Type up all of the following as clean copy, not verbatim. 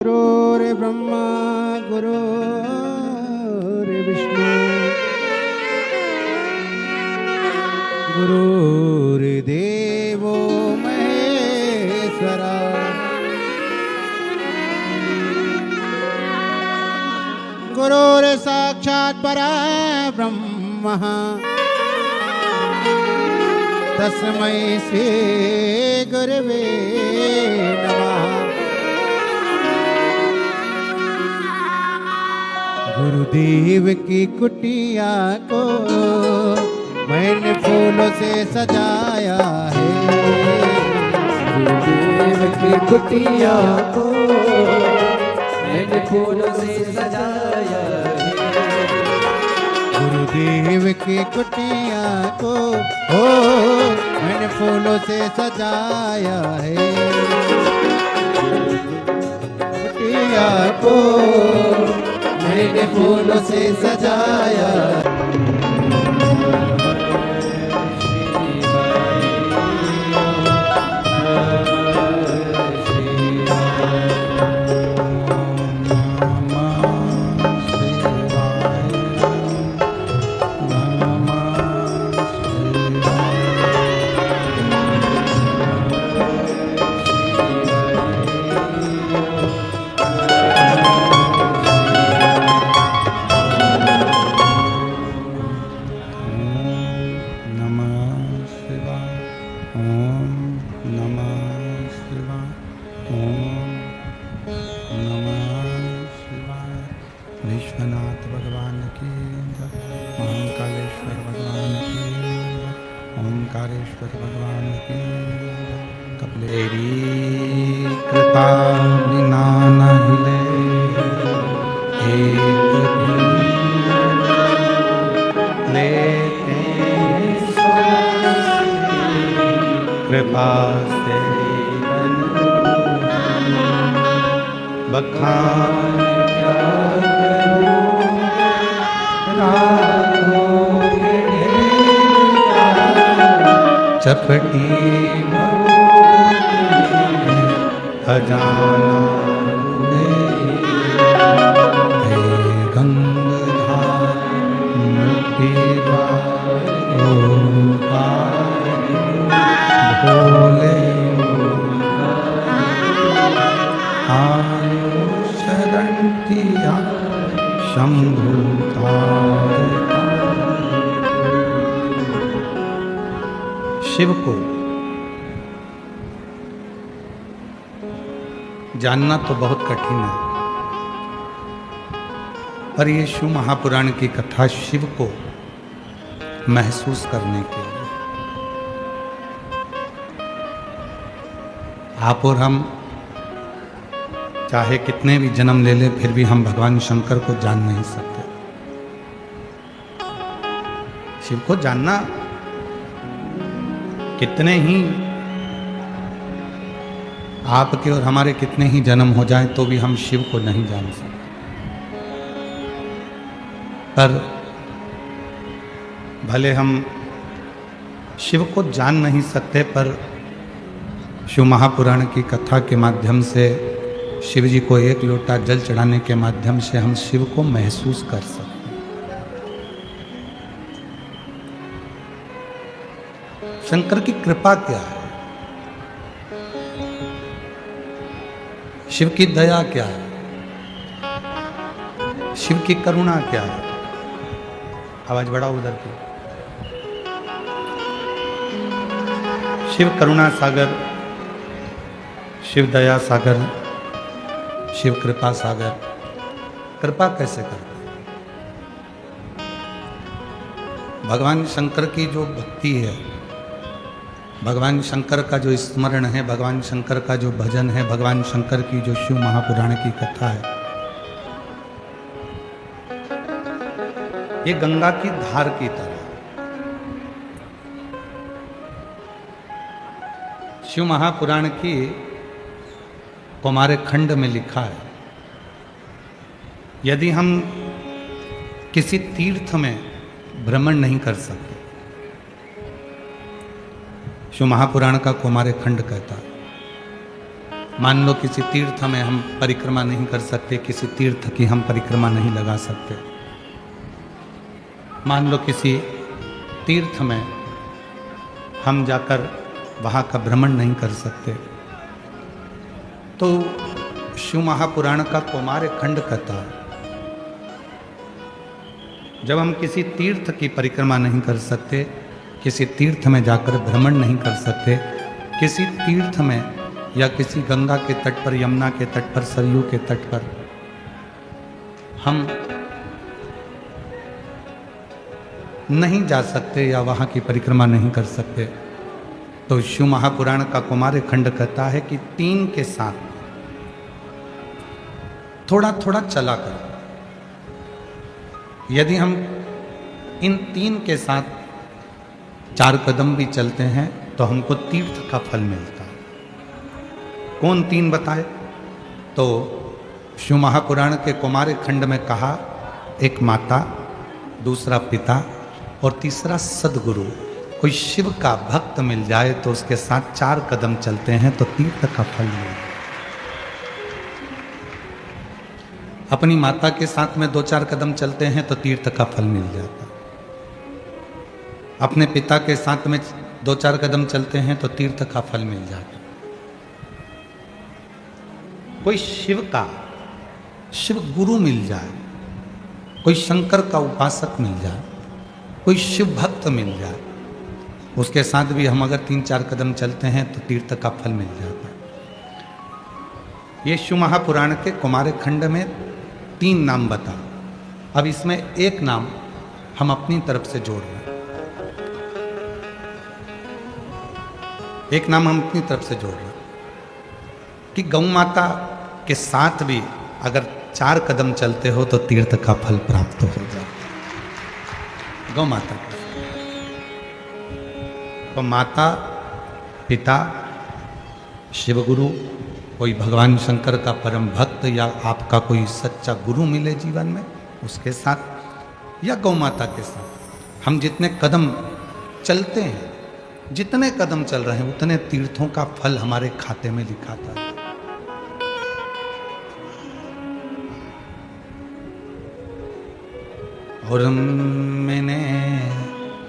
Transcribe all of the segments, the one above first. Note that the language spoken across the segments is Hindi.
गुरुर्ब्रह्मा गुरुर्विष्णु गुरुर्देवो महेश्वरा गुरुर्साक्षात् परब्रह्म तस्मै श्री गुरवे नमः। गुरुदेव की कुटिया को मैंने फूलों से सजाया है। गुरुदेव की कुटिया को मैंने फूलों से सजाया है। गुरुदेव की कुटिया को मैंने फूलों से सजाया है। कुटिया को मैंने फूलों से सजाया। विश्वनाथ भगवान की महाकालेश्वर भगवान की ओंकारेश्वर भगवान की कपलेरी कृपा बिना न हिले एक लेते कृपा से बखान चपटी खजाना गंगाधार भोले शरणतिया शंभुता। शिव को जानना तो बहुत कठिन है, पर ये शिव महापुराण की कथा शिव को महसूस करने के लिए आप और हम चाहे कितने भी जन्म ले ले फिर भी हम भगवान शंकर को जान नहीं सकते। शिव को जानना कितने ही आपके और हमारे कितने ही जन्म हो जाएं तो भी हम शिव को नहीं जान सकते। पर भले हम शिव को जान नहीं सकते, पर शिव महापुराण की कथा के माध्यम से शिव जी को एक लोटा जल चढ़ाने के माध्यम से हम शिव को महसूस कर सकते हैं। शंकर की कृपा क्या है, शिव की दया क्या है, शिव की करुणा क्या है। आवाज बढ़ाओ उधर की। शिव करुणा सागर, शिव दया सागर, शिव कृपा सागर। कृपा कैसे करते? भगवान शंकर की जो भक्ति है, भगवान शंकर का जो स्मरण है, भगवान शंकर का जो भजन है, भगवान शंकर की जो शिव महापुराण की कथा है, ये गंगा की धार की तरह शिव महापुराण की कुमार खंड में लिखा है। यदि हम किसी तीर्थ में भ्रमण नहीं कर सकते, शिव महापुराण का कुमार खंड कहता है, मान लो किसी तीर्थ में हम परिक्रमा नहीं कर सकते, किसी तीर्थ की हम परिक्रमा नहीं लगा सकते। मान लो किसी तीर्थ में हम जाकर वहाँ का भ्रमण नहीं कर सकते, तो शिव महापुराण का कौमार्य खंड कहता है, जब हम किसी तीर्थ की परिक्रमा नहीं कर सकते, किसी तीर्थ में जाकर भ्रमण नहीं कर सकते, किसी तीर्थ में या किसी गंगा के तट पर, यमुना के तट पर, सरयू के तट पर हम नहीं जा सकते या वहाँ की परिक्रमा नहीं कर सकते, तो शिव महापुराण का कौमार्य खंड कहता है कि 3 के साथ थोड़ा थोड़ा चला कर, यदि हम इन 3 के साथ 4 कदम भी चलते हैं तो हमको तीर्थ का फल मिलता है। कौन 3 बताए? तो शिव महापुराण के कौमार्य खंड में कहा, एक माता, दूसरा पिता और तीसरा सदगुरु। कोई शिव का भक्त मिल जाए तो उसके साथ 4 कदम चलते हैं तो तीर्थ का फल मिलता है। अपनी माता के साथ में 2-4 कदम चलते हैं तो तीर्थ का फल मिल जाता है। अपने पिता के साथ में 2-4 कदम चलते हैं तो तीर्थ का फल मिल जाता है। कोई शिव का, शिव गुरु मिल जाए, कोई शंकर का उपासक मिल जाए, कोई शिव भक्त मिल जाए, उसके साथ भी हम अगर 3-4 कदम चलते हैं तो तीर्थ का फल मिल जाता है। ये शिव महापुराण के कौमार्य खंड में 3 नाम बता। अब इसमें एक नाम हम अपनी तरफ से जोड़ रहे हैं, एक नाम हम अपनी तरफ से जोड़ रहे हैं कि गौ माता के साथ भी अगर 4 कदम चलते हो तो तीर्थ का फल प्राप्त हो जाता है। गौ माता तो माता, पिता, शिव गुरु, कोई भगवान शंकर का परम भक्त या आपका कोई सच्चा गुरु मिले जीवन में, उसके साथ या गौ माता के साथ हम जितने कदम चलते हैं, जितने कदम चल रहे हैं, उतने तीर्थों का फल हमारे खाते में लिखा था। और मैंने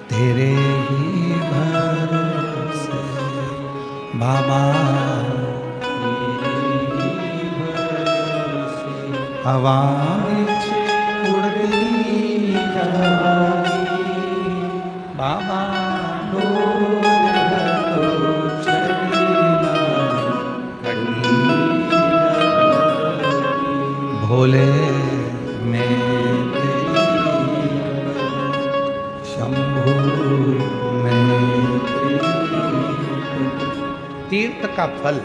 तेरे ही भरोसे बाबा हवा विच उड़ती बाबा भोले में शंभु में तीर्थ का फल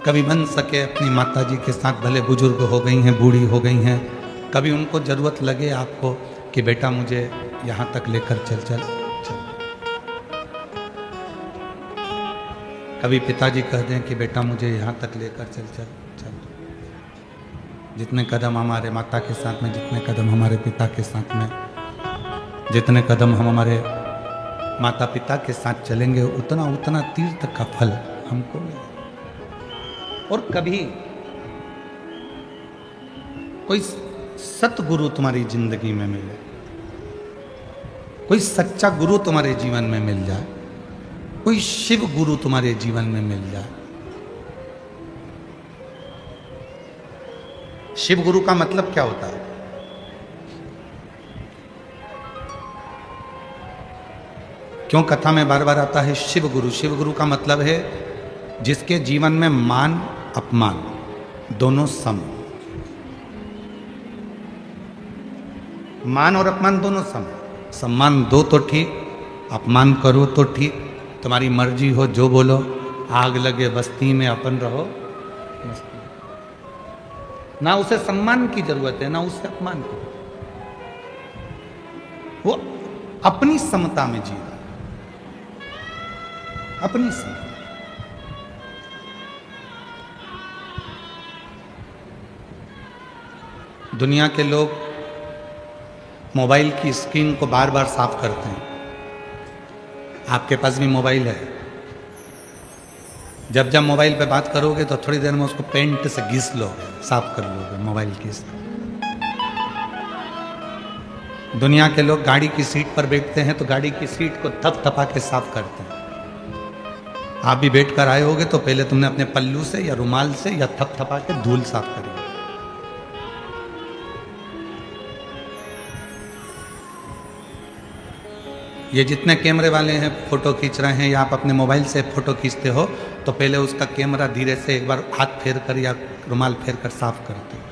कभी बन सके अपनी माता जी के साथ, भले बुजुर्ग हो गई हैं, बूढ़ी हो गई हैं, कभी उनको जरूरत लगे आपको कि बेटा मुझे यहाँ तक लेकर चल चल चल, कभी पिताजी कह दें कि बेटा मुझे यहाँ तक लेकर चल चल चल। जितने कदम हमारे माता के साथ में, जितने कदम हमारे पिता के साथ में, जितने कदम हम हमारे माता पिता के साथ चलेंगे, उतना उतना तीर्थ का फल हमको मिलेगा। और कभी कोई सतगुरु तुम्हारी जिंदगी में मिले, कोई सच्चा गुरु तुम्हारे जीवन में मिल जाए, कोई शिव गुरु तुम्हारे जीवन में मिल जाए। शिव गुरु का मतलब क्या होता है? क्यों कथा में बार बार आता है शिव गुरु? शिव गुरु का मतलब है जिसके जीवन में मान अपमान दोनों सम, मान और अपमान दोनों सम। सम्मान दो तो ठीक, अपमान करो तो ठीक, तुम्हारी मर्जी हो जो बोलो। आग लगे बस्ती में अपन रहो बस्ती में। ना उसे सम्मान की जरूरत है ना उसे अपमान की, वो अपनी समता में जी रहा, अपनी समता। दुनिया के लोग मोबाइल की स्क्रीन को बार बार साफ करते हैं। आपके पास भी मोबाइल है, जब जब मोबाइल पे बात करोगे तो थोड़ी देर में उसको पेंट से घिस लोगे, साफ कर लोगे मोबाइल की। दुनिया के लोग गाड़ी की सीट पर बैठते हैं तो गाड़ी की सीट को थपथपा के साफ करते हैं। आप भी बैठ कर आए होगे तो पहले तुमने अपने पल्लू से या रुमाल से या थपथपा के धूल साफ करी। ये जितने कैमरे वाले हैं फोटो खींच रहे हैं या आप अपने मोबाइल से फोटो खींचते हो तो पहले उसका कैमरा धीरे से एक बार हाथ फेर कर या रुमाल फेर कर साफ करते हो।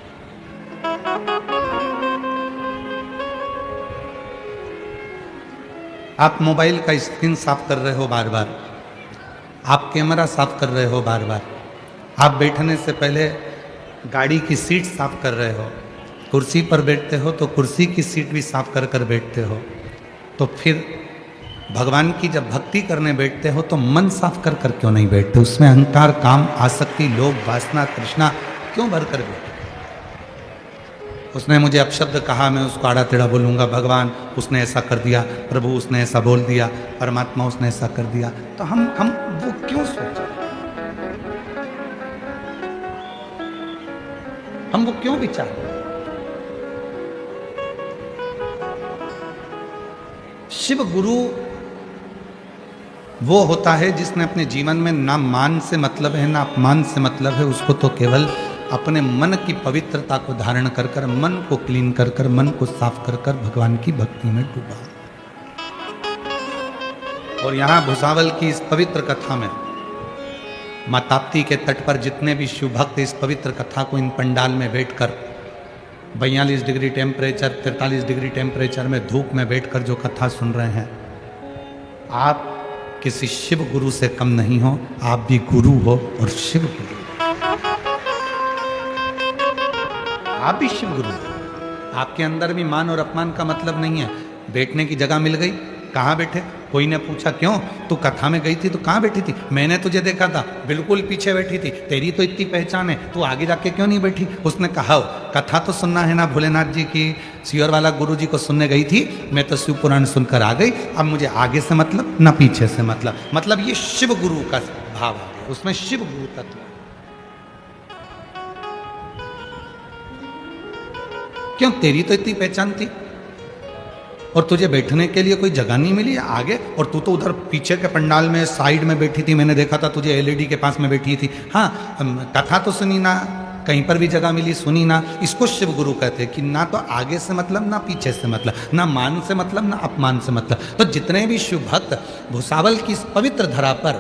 आप मोबाइल का स्क्रीन साफ कर रहे हो बार बार, आप कैमरा साफ कर रहे हो बार बार, आप बैठने से पहले गाड़ी की सीट साफ कर रहे हो, कुर्सी पर बैठते हो तो कुर्सी की सीट भी साफ कर कर बैठते हो। तो फिर भगवान की जब भक्ति करने बैठते हो तो मन साफ कर कर क्यों नहीं बैठते? उसमें अहंकार, काम, आसक्ति, लोभ, वासना, तृष्णा क्यों भर कर बैठते? उसने मुझे अपशब्द कहा, मैं उसको आड़ा टेढ़ा बोलूंगा। भगवान उसने ऐसा कर दिया, प्रभु उसने ऐसा बोल दिया, परमात्मा उसने ऐसा कर दिया। तो हम वो क्यों सोचें? हम वो क्यों विचार? शिव गुरु वो होता है जिसने अपने जीवन में ना मान से मतलब है ना अपमान से मतलब है। उसको तो केवल अपने मन की पवित्रता को धारण कर कर, मन को क्लीन कर कर, मन को साफ कर कर भगवान की भक्ति में डूबा। और यहां भुसावल की इस पवित्र कथा में मां ताप्ती के तट पर जितने भी शिव भक्त इस पवित्र कथा को इन पंडाल में बैठकर 42 डिग्री टेम्परेचर, 43 डिग्री टेम्परेचर में धूप में बैठकर जो कथा सुन रहे हैं, आप किसी शिव गुरु से कम नहीं हो। आप भी गुरु हो और शिव गुरु, आप भी शिव गुरु हो। आपके अंदर भी मान और अपमान का मतलब नहीं है। बैठने की जगह मिल गई, कहाँ बैठे? कोई ने पूछा क्यों तू कथा में गई थी तो कहाँ बैठी थी? मैंने तुझे देखा था, बिल्कुल पीछे बैठी थी, तेरी तो इतनी पहचान है, तू आगे जाके क्यों नहीं बैठी? उसने कहा कथा तो सुनना है ना भोलेनाथ जी की, सियोर वाला गुरु जी को सुनने गई थी, मैं तो शिव पुराण सुनकर आ गई, अब मुझे आगे से मतलब ना पीछे से मतलब ये शिव गुरु का भाव है, उसमें शिव गुरु तत्व। क्यों? तेरी तो इतनी पहचान थी और तुझे बैठने के लिए कोई जगह नहीं मिली आगे, और तू तो उधर पीछे के पंडाल में साइड में बैठी थी, मैंने देखा था तुझे एलईडी के पास में बैठी थी। हाँ, कथा तो सुनी ना, कहीं पर भी जगह मिली सुनी ना। इसको शिव गुरु कहते हैं कि ना तो आगे से मतलब ना पीछे से मतलब, ना मान से मतलब ना अपमान से मतलब। तो जितने भी शिव भक्त भुसावल की इस पवित्र धरा पर,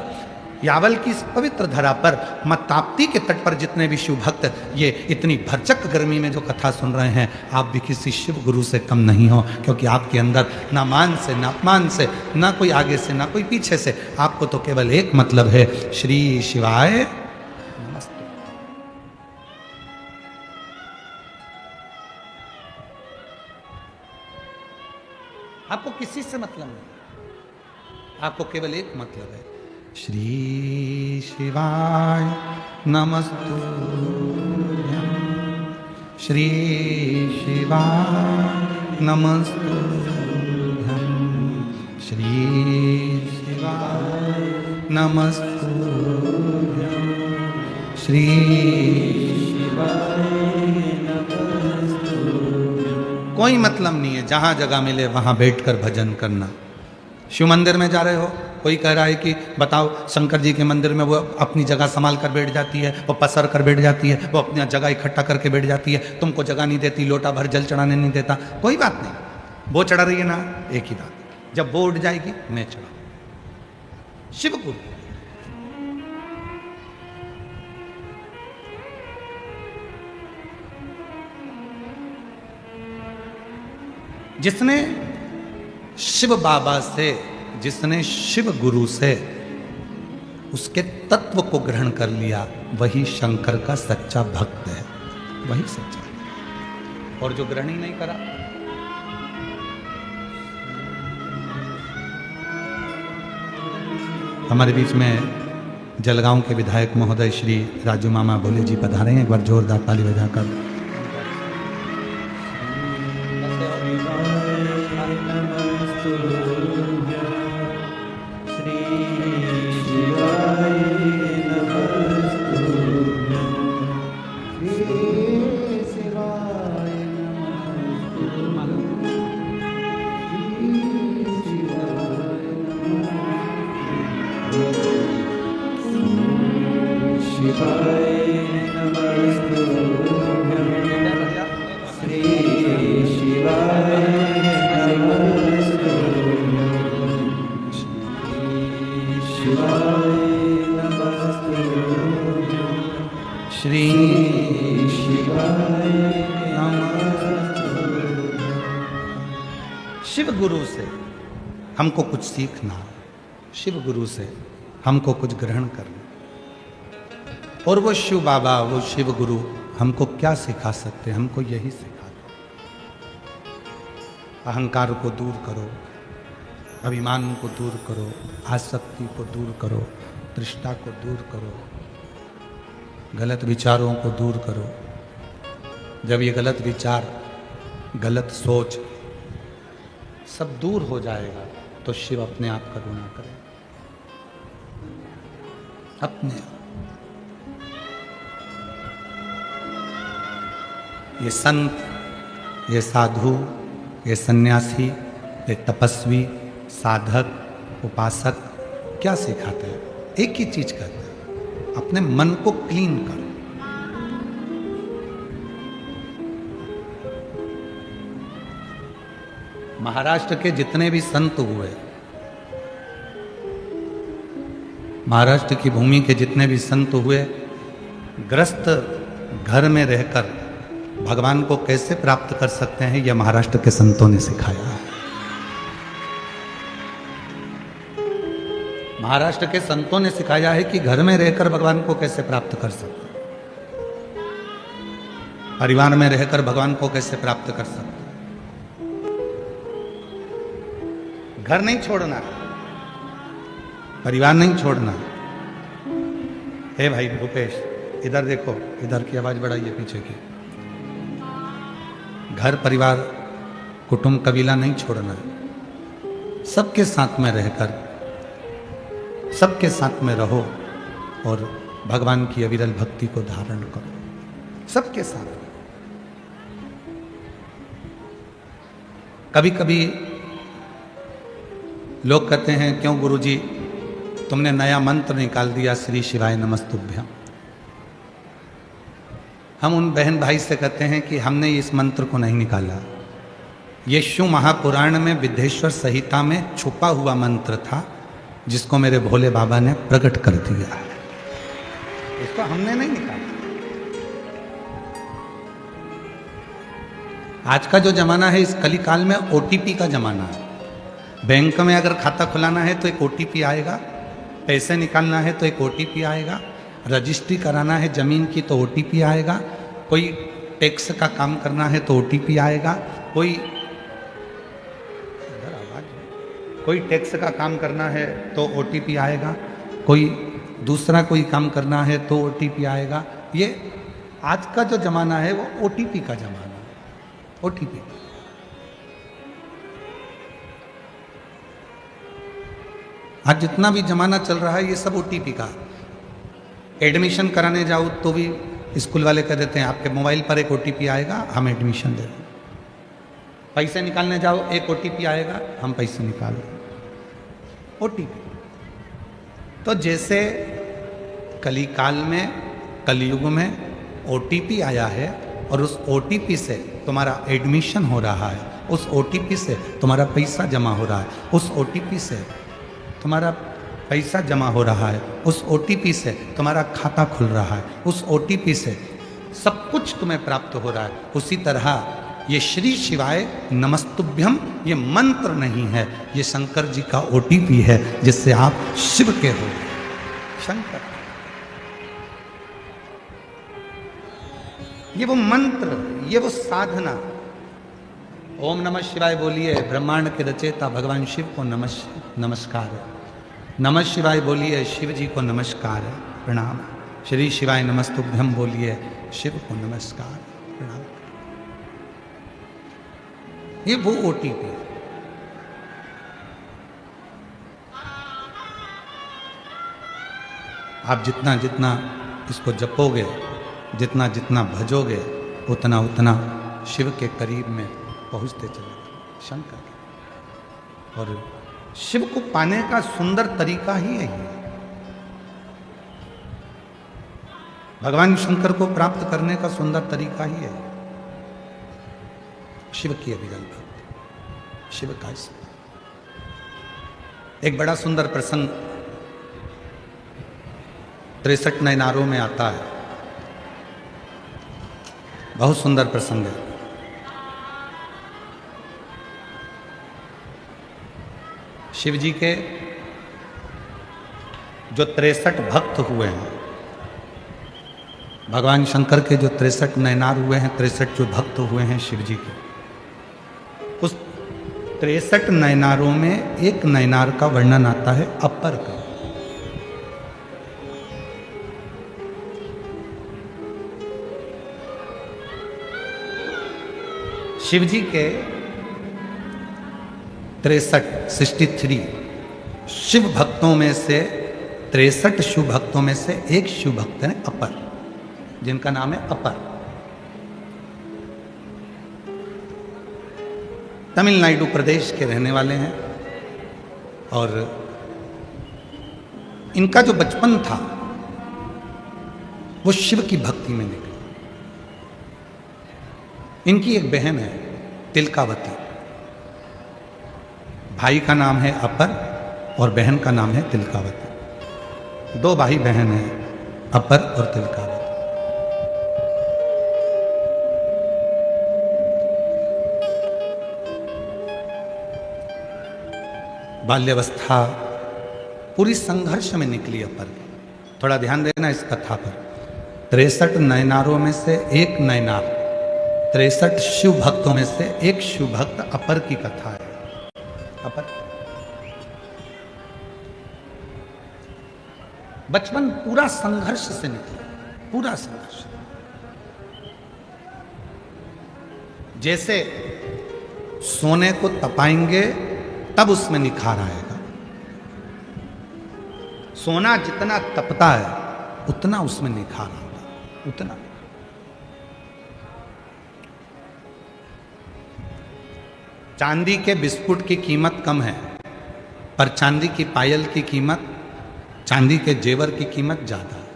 यावल की इस पवित्र धरा पर, मां ताप्ती के तट पर जितने भी शिव भक्त ये इतनी भरचक गर्मी में जो कथा सुन रहे हैं, आप भी किसी शिव गुरु से कम नहीं हो, क्योंकि आपके अंदर ना मान से ना अपमान से, ना कोई आगे से ना कोई पीछे से, आपको तो केवल एक मतलब है, श्री शिवाय नमस्तु। आपको किसी से मतलब नहीं, आपको केवल एक मतलब है, श्री शिवाय नमस्तुभ्यं, श्री शिवाय नमस्तुभ्यं, श्री शिवाय नमस्तुभ्यं, श्री शिवाय नमस्तुभ्यं। कोई मतलब नहीं है, जहां जगह मिले वहां बैठकर भजन करना। शिव मंदिर में जा रहे हो, कोई कह रहा है कि बताओ शंकर जी के मंदिर में वो अपनी जगह संभाल कर बैठ जाती है, वो पसर कर बैठ जाती है, वो अपनी जगह इकट्ठा करके बैठ जाती है, तुमको जगह नहीं देती, लोटा भर जल चढ़ाने नहीं देता। कोई बात नहीं, वो चढ़ा रही है ना, एक ही बात, जब वो उठ जाएगी मैं चढ़ा। शिव गुरु जिसने शिव बाबा से, जिसने शिव गुरु से उसके तत्व को ग्रहण कर लिया, वही शंकर का सच्चा भक्त है, वही सच्चा। और जो ग्रहण ही नहीं करा, हमारे बीच में जलगांव के विधायक महोदय श्री राजू मामा भोले जी पधारे हैं, एक बार जोरदार ताली बजाकर। श्री शिवाय नमः। शिवाय नमः। शिवाय नमस्तुभ्यं श्री शिवाय नमस्तुभ्यं शिवाय नमस्तुभ्यं श्री शिवाय शिव गुरु से हमको कुछ सीखना, शिव गुरु से हमको कुछ ग्रहण करना। और वो शिव बाबा, वो शिव गुरु हमको क्या सिखा सकते हैं? हमको यही सिखा दो, अहंकार को दूर करो, अभिमान को दूर करो, आसक्ति को दूर करो, तृष्णा को दूर करो, गलत विचारों को दूर करो। जब ये गलत विचार, गलत सोच सब दूर हो जाएगा तो शिव अपने आप करुणा करेगा, अपने आप। ये संत, ये साधु, ये सन्यासी, ये तपस्वी, साधक, उपासक क्या सिखाते हैं? एक ही चीज कहते हैं, अपने मन को क्लीन करो। महाराष्ट्र के जितने भी संत हुए, महाराष्ट्र की भूमि के जितने भी संत हुए, ग्रस्त घर में रहकर भगवान को कैसे प्राप्त कर सकते हैं, यह महाराष्ट्र के संतों ने सिखाया है। महाराष्ट्र के संतों ने सिखाया है कि घर में रहकर भगवान को कैसे प्राप्त कर सकते हैं, परिवार में रहकर भगवान को कैसे प्राप्त कर सकते हैं। घर नहीं छोड़ना, परिवार नहीं छोड़ना। हे भाई भूपेश, इधर देखो, इधर की आवाज बढ़ाइए पीछे की। घर परिवार कुटुंब कबीला नहीं छोड़ना है। सबके साथ में रहकर, सबके साथ में रहो और भगवान की अविरल भक्ति को धारण करो, सबके साथ। कभी कभी लोग कहते हैं, क्यों गुरुजी तुमने नया मंत्र निकाल दिया, श्री शिवाय नमस्तुभ्यं। हम उन बहन भाई से कहते हैं कि हमने इस मंत्र को नहीं निकाला। ये शिव महापुराण में विद्धेश्वर संहिता में छुपा हुआ मंत्र था, जिसको मेरे भोले बाबा ने प्रकट कर दिया है। इसको हमने नहीं निकाला। आज का जो जमाना है, इस कलिकाल में ओटीपी का जमाना है। बैंक में अगर खाता खुलाना है तो एक ओटीपी आएगा, पैसे निकालना है तो एक ओटीपी आएगा, रजिस्ट्री कराना है जमीन की तो ओटीपी आएगा, कोई टैक्स का काम करना है तो ओटीपी आएगा, कोई टैक्स का काम करना है तो ओटीपी आएगा, कोई दूसरा कोई काम करना है तो ओटीपी आएगा। ये आज का जो जमाना है वो ओटीपी का जमाना है। ओटीपी आज जितना भी जमाना चल रहा है ये सब ओटीपी का। एडमिशन कराने जाओ तो भी स्कूल वाले कह देते हैं आपके मोबाइल पर एक ओटीपी आएगा, हम एडमिशन दे देंगे। पैसे निकालने जाओ, एक ओटीपी आएगा, हम पैसे निकाल देंगे। ओटीपी। तो जैसे कलिकाल में, कलयुग में ओटीपी आया है और उस ओटीपी से तुम्हारा एडमिशन हो रहा है, उस ओटीपी से तुम्हारा पैसा जमा हो रहा है, उस ओटीपी से तुम्हारा पैसा जमा हो रहा है, उस ओटीपी से तुम्हारा खाता खुल रहा है, उस ओटीपी से सब कुछ तुम्हें प्राप्त हो रहा है। उसी तरह ये श्री शिवाय नमस्तुभ्यम ये मंत्र नहीं है, ये शंकर जी का ओटीपी है, जिससे आप शिव के हो। शंकर, ये वो मंत्र, ये वो साधना। ओम नमः शिवाय बोलिए, ब्रह्मांड के रचयिता भगवान शिव को नमस्कार है। नमः शिवाय बोलिए, शिव जी को नमस्कार है, प्रणाम। श्री शिवाय नमस्तुभ्यम बोलिए, शिव को नमस्कार, प्रणाम। ये वो ओटीपी है। आप जितना जितना इसको जपोगे, जितना जितना भजोगे उतना उतना शिव के करीब में पहुंचते चले जाओगे, शंकर के। और शिव को पाने का सुंदर तरीका ही यही है। भगवान शंकर को प्राप्त करने का सुंदर तरीका ही है शिव की अविरल भक्ति, शिव का स्मरण। एक बड़ा सुंदर प्रसंग 63 नयनारों में आता है, बहुत सुंदर प्रसंग है। शिव जी के जो 63 भक्त हुए हैं, भगवान शंकर के जो 63 नयनार हुए हैं, 63 जो भक्त हुए हैं शिव जी के, उस 63 नयनारों में एक नयनार का वर्णन आता है अपर का। शिव जी के 63 शिव भक्तों में से 63 शिव भक्तों में से एक शिव भक्त है अपर, जिनका नाम है अपर। तमिलनाडु प्रदेश के रहने वाले हैं और इनका जो बचपन था वो शिव की भक्ति में निकला। इनकी एक बहन है तिलकावती, भाई का नाम है अपर और बहन का नाम है तिलकावती। दो भाई बहन हैं, अपर और तिलकावती। बाल्यावस्था पूरी संघर्ष में निकली अपर की। थोड़ा ध्यान देना इस कथा पर। 63 नयनारों में से एक नयनार, 63 शिव भक्तों में से एक शिव भक्त अपर की कथा है। अपर बचपन पूरा संघर्ष से निकला, पूरा संघर्ष। जैसे सोने को तपाएंगे तब उसमें निखार आएगा। सोना जितना तपता है उतना उसमें निखार आता है, उतना। चांदी के बिस्कुट की कीमत कम है, पर चांदी की पायल की कीमत, चांदी के जेवर की कीमत ज्यादा है।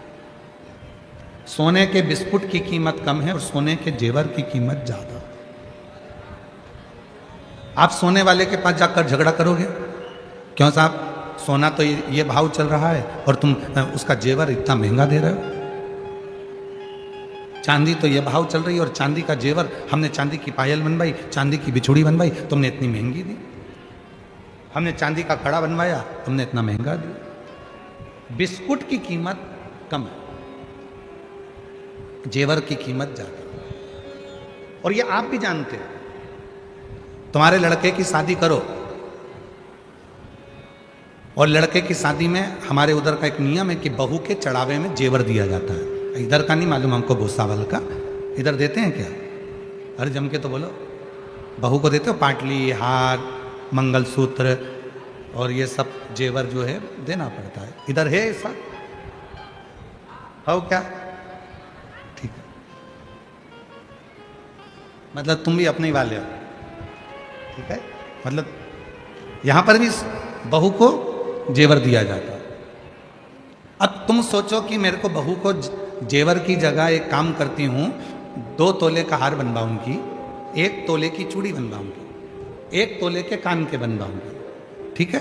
सोने के बिस्कुट की कीमत कम है और सोने के जेवर की कीमत ज्यादा है। आप सोने वाले के पास जाकर झगड़ा करोगे, क्यों साहब सोना तो ये भाव चल रहा है और तुम उसका जेवर इतना महंगा दे रहे हो। चांदी तो ये भाव चल रही है और चांदी का जेवर, हमने चांदी की पायल बनवाई, चांदी की बिछुड़ी बनवाई, तुमने इतनी महंगी दी। हमने चांदी का कड़ा बनवाया, तुमने इतना महंगा दिया। बिस्कुट की कीमत कम है, जेवर की कीमत ज्यादा। और ये आप भी जानते हैं। तुम्हारे लड़के की शादी करो और लड़के की शादी में हमारे उधर का एक नियम है कि बहू के चढ़ावे में जेवर दिया जाता है। इधर का नहीं मालूम हमको, भूसावल का इधर देते हैं क्या? अरे जम के तो बोलो, बहू को देते हो पाटली, हार, मंगलसूत्र और ये सब जेवर जो है देना पड़ता है। इधर है ऐसा? हो क्या? ठीक है, मतलब तुम भी अपने ही वाले हो, ठीक है। मतलब यहां पर भी बहू को जेवर दिया जाता है। अब तुम सोचो कि मेरे को बहू को जेवर की जगह एक काम करती हूं, 2 तोले का हार बनवाऊंगी, 1 तोले की चूड़ी बनवाऊंगी, 1 तोले के कान के बनवाऊंगी, ठीक है,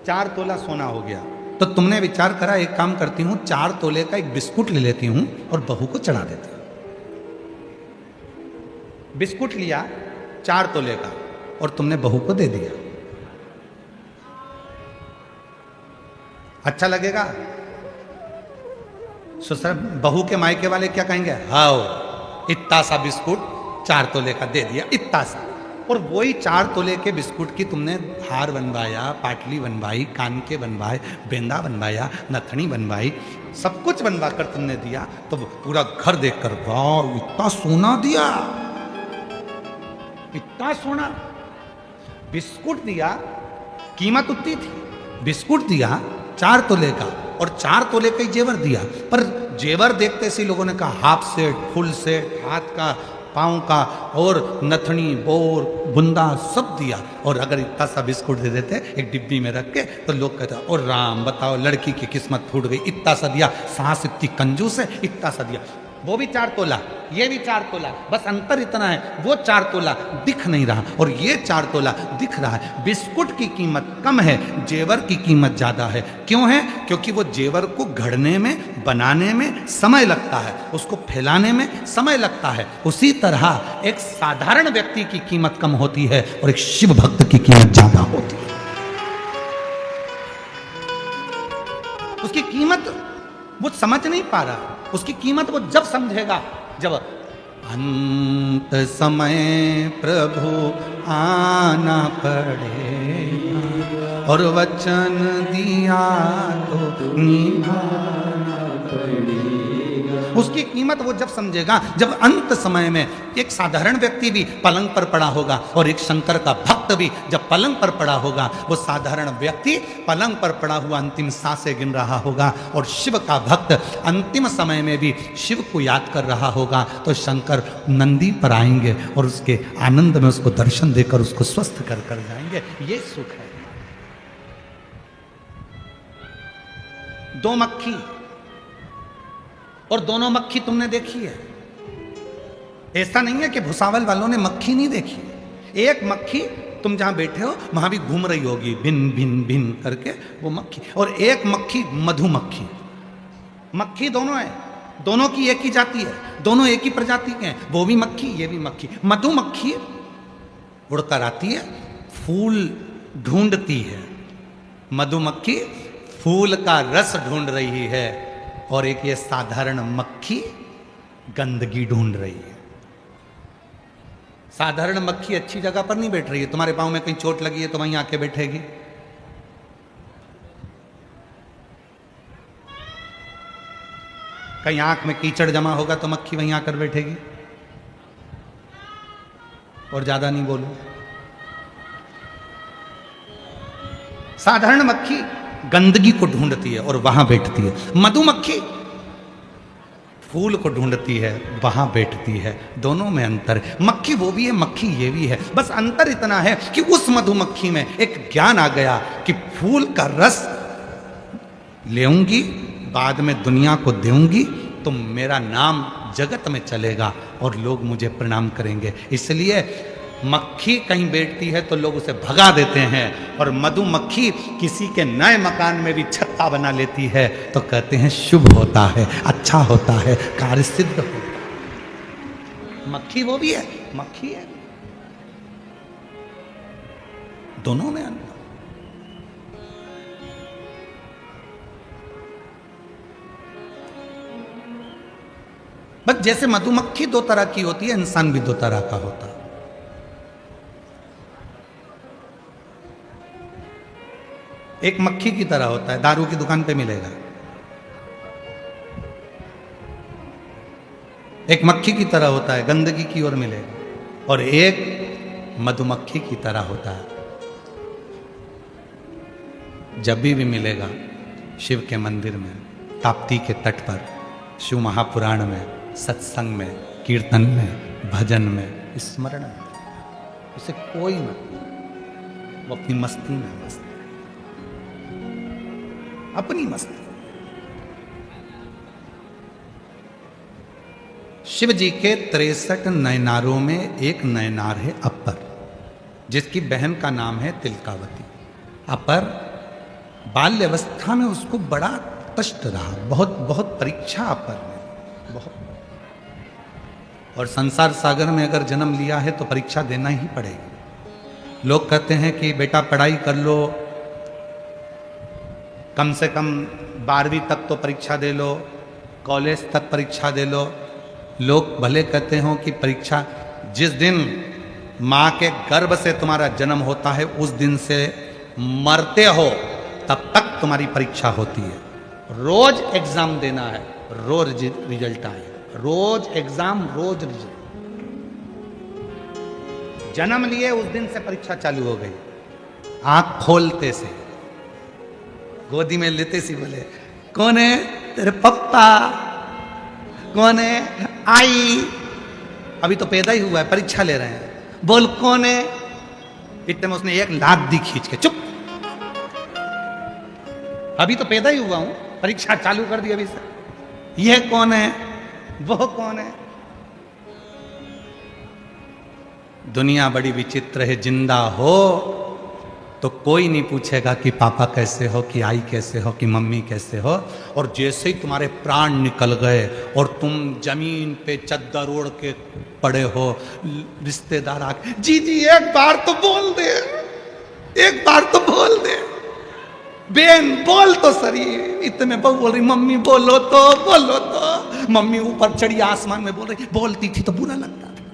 4 तोला सोना हो गया। तो तुमने विचार करा एक काम करती हूं, 4 तोले का एक बिस्कुट ले लेती हूं और बहू को चढ़ा देती हूं। बिस्कुट लिया 4 तोले का और तुमने बहू को दे दिया, अच्छा लगेगा? ससुर बहू के मायके वाले क्या कहेंगे? हाओ इतना सा बिस्कुट 4 तोले का दे दिया, इतना सा। और वही 4 तोले के बिस्कुट की तुमने हार बनवाया, पाटली बनवाई, कान के बनवाए, बेंदा बनवाया, नथनी बनवाई, सब कुछ बनवा कर तुमने दिया। तो पूरा घर देखकर वाह इतना सोना दिया, इतना सोना। बिस्कुट दिया, कीमत उतनी थी, बिस्कुट दिया 4 तोले का और 4 तोले का ही जेवर दिया, पर जेवर देखते से लोगों ने कहा हाफ सेट, फुल सेट, हाथ का, पाँव का, और नथनी, बोर, बुंदा सब दिया। और अगर इतना सा बिस्कुट दे देते एक डिब्बी में रख के, तो लोग कहते और राम बताओ लड़की की किस्मत फूट गई, इतना सा दिया, सास इतनी कंजूस है, इतना सा दिया। वो भी 4 तोला, ये भी 4 तोला, बस अंतर इतना है, वो 4 तोला दिख नहीं रहा और ये 4 तोला दिख रहा है। बिस्कुट की कीमत कम है, जेवर की कीमत ज्यादा है। क्यों है? क्योंकि वो जेवर को घड़ने में, बनाने में समय लगता है, उसको फैलाने में समय लगता है। उसी तरह एक साधारण व्यक्ति की कीमत कम होती है और एक शिव भक्त की कीमत ज्यादा होती है। उसकी कीमत वो समझ नहीं पा रहा, उसकी कीमत वो जब समझेगा जब अंत समय प्रभु आना पड़ेगा और वचन दिया तो निभाना पड़ेगा। उसकी कीमत वो जब समझेगा जब अंत समय में एक साधारण व्यक्ति भी पलंग पर पड़ा होगा और एक शंकर का भक्त भी जब पलंग पर पड़ा होगा, वो साधारण व्यक्ति पलंग पर पड़ा हुआ अंतिम सांसें गिन रहा होगा और शिव का भक्त अंतिम समय में भी शिव को याद कर रहा होगा। तो शंकर नंदी पर आएंगे और उसके आनंद में उसको दर्शन देकर उसको स्वस्थ कर कर जाएंगे। ये सुख है। 2 मक्खी, और दोनों मक्खी तुमने देखी है। ऐसा नहीं है कि भुसावल वालों ने मक्खी नहीं देखी। एक मक्खी तुम जहां बैठे हो वहां भी घूम रही होगी, भिन भिन भिन करके वो मक्खी। और एक मक्खी मधुमक्खी, मक्खी दोनों है, दोनों की एक ही जाति है, दोनों एक ही प्रजाति के हैं। वो भी मक्खी, ये भी मक्खी। मधुमक्खी उड़कर आती है, फूल ढूंढती है, मधुमक्खी फूल का रस ढूंढ रही है, और एक ये साधारण मक्खी गंदगी ढूंढ रही है। साधारण मक्खी अच्छी जगह पर नहीं बैठ रही है। तुम्हारे पांव में कहीं चोट लगी है तो वहीं आके बैठेगी। कहीं आंख में कीचड़ जमा होगा तो मक्खी वहीं आकर बैठेगी। और ज्यादा नहीं बोलूं, साधारण मक्खी गंदगी को ढूंढती है और वहां बैठती है। मधुमक्खी फूल को ढूंढती है, वहां बैठती है। दोनों में अंतर है। मक्खी वो भी है, मक्खी ये भी है। बस अंतर इतना है कि उस मधुमक्खी में एक ज्ञान आ गया कि फूल का रस लेऊंगी, बाद में दुनिया को दूंगी, तो मेरा नाम जगत में चलेगा और लोग मुझे प्रणाम करेंगे। इसलिए मक्खी कहीं बैठती है तो लोग उसे भगा देते हैं, और मधुमक्खी किसी के नए मकान में भी छत्ता बना लेती है तो कहते हैं शुभ होता है, अच्छा होता है, कार्य सिद्ध होता है। मक्खी वो भी है, मक्खी है। दोनों में अंतर। बस जैसे मधुमक्खी 2 तरह की होती है, इंसान भी 2 तरह का होता है। एक मक्खी की तरह होता है, दारू की दुकान पे मिलेगा। एक मक्खी की तरह होता है, गंदगी की ओर मिलेगा। और एक मधुमक्खी की तरह होता है, जब भी मिलेगा शिव के मंदिर में, ताप्ती के तट पर, शिव महापुराण में, सत्संग में, कीर्तन में, भजन में, स्मरण में, उसे कोई मत, वो अपनी मस्ती में मस्त, अपनी मस्ती। शिव जी के 63 नयनारों में एक नयनार है अपर, जिसकी बहन का नाम है तिलकावती। अपर बाल्य अवस्था में उसको बड़ा कष्ट रहा, बहुत बहुत परीक्षा अपर में, बहुत। और संसार सागर में अगर जन्म लिया है तो परीक्षा देना ही पड़ेगी। लोग कहते हैं कि बेटा पढ़ाई कर लो, कम से कम 12वीं तक तो परीक्षा दे लो, कॉलेज तक परीक्षा दे लो। लोग भले कहते हो कि परीक्षा, जिस दिन माँ के गर्भ से तुम्हारा जन्म होता है उस दिन से मरते हो तब तक तुम्हारी परीक्षा होती है। रोज एग्जाम देना है, रोज रिजल्ट आए, रोज एग्जाम, रोज रिजल्ट। जन्म लिए उस दिन से परीक्षा चालू हो गई। आंख खोलते से, गोदी में लेते सी बोले कौन है? तेरे पप्पा। कौन है? आई। अभी तो पैदा ही हुआ है, परीक्षा ले रहे हैं। बोल कौन है? इतने में उसने एक लात दी खींच के, चुप। अभी तो पैदा ही हुआ हूं, परीक्षा चालू कर दी अभी से। यह कौन है? वो कौन है? दुनिया बड़ी विचित्र है। जिंदा हो तो कोई नहीं पूछेगा कि पापा कैसे हो, कि आई कैसे हो, कि मम्मी कैसे हो। और जैसे ही तुम्हारे प्राण निकल गए और तुम जमीन पे चद्दर ओढ़ के पड़े हो, रिश्तेदार आके, जी जी एक बार तो बोल दे, एक बार तो बोल दे, बेन बोल तो सरी। इतने बहू बोल रही, मम्मी बोलो तो, बोलो तो। मम्मी ऊपर चढ़ी आसमान में बोल रही, बोलती थी तो बुरा लगता था,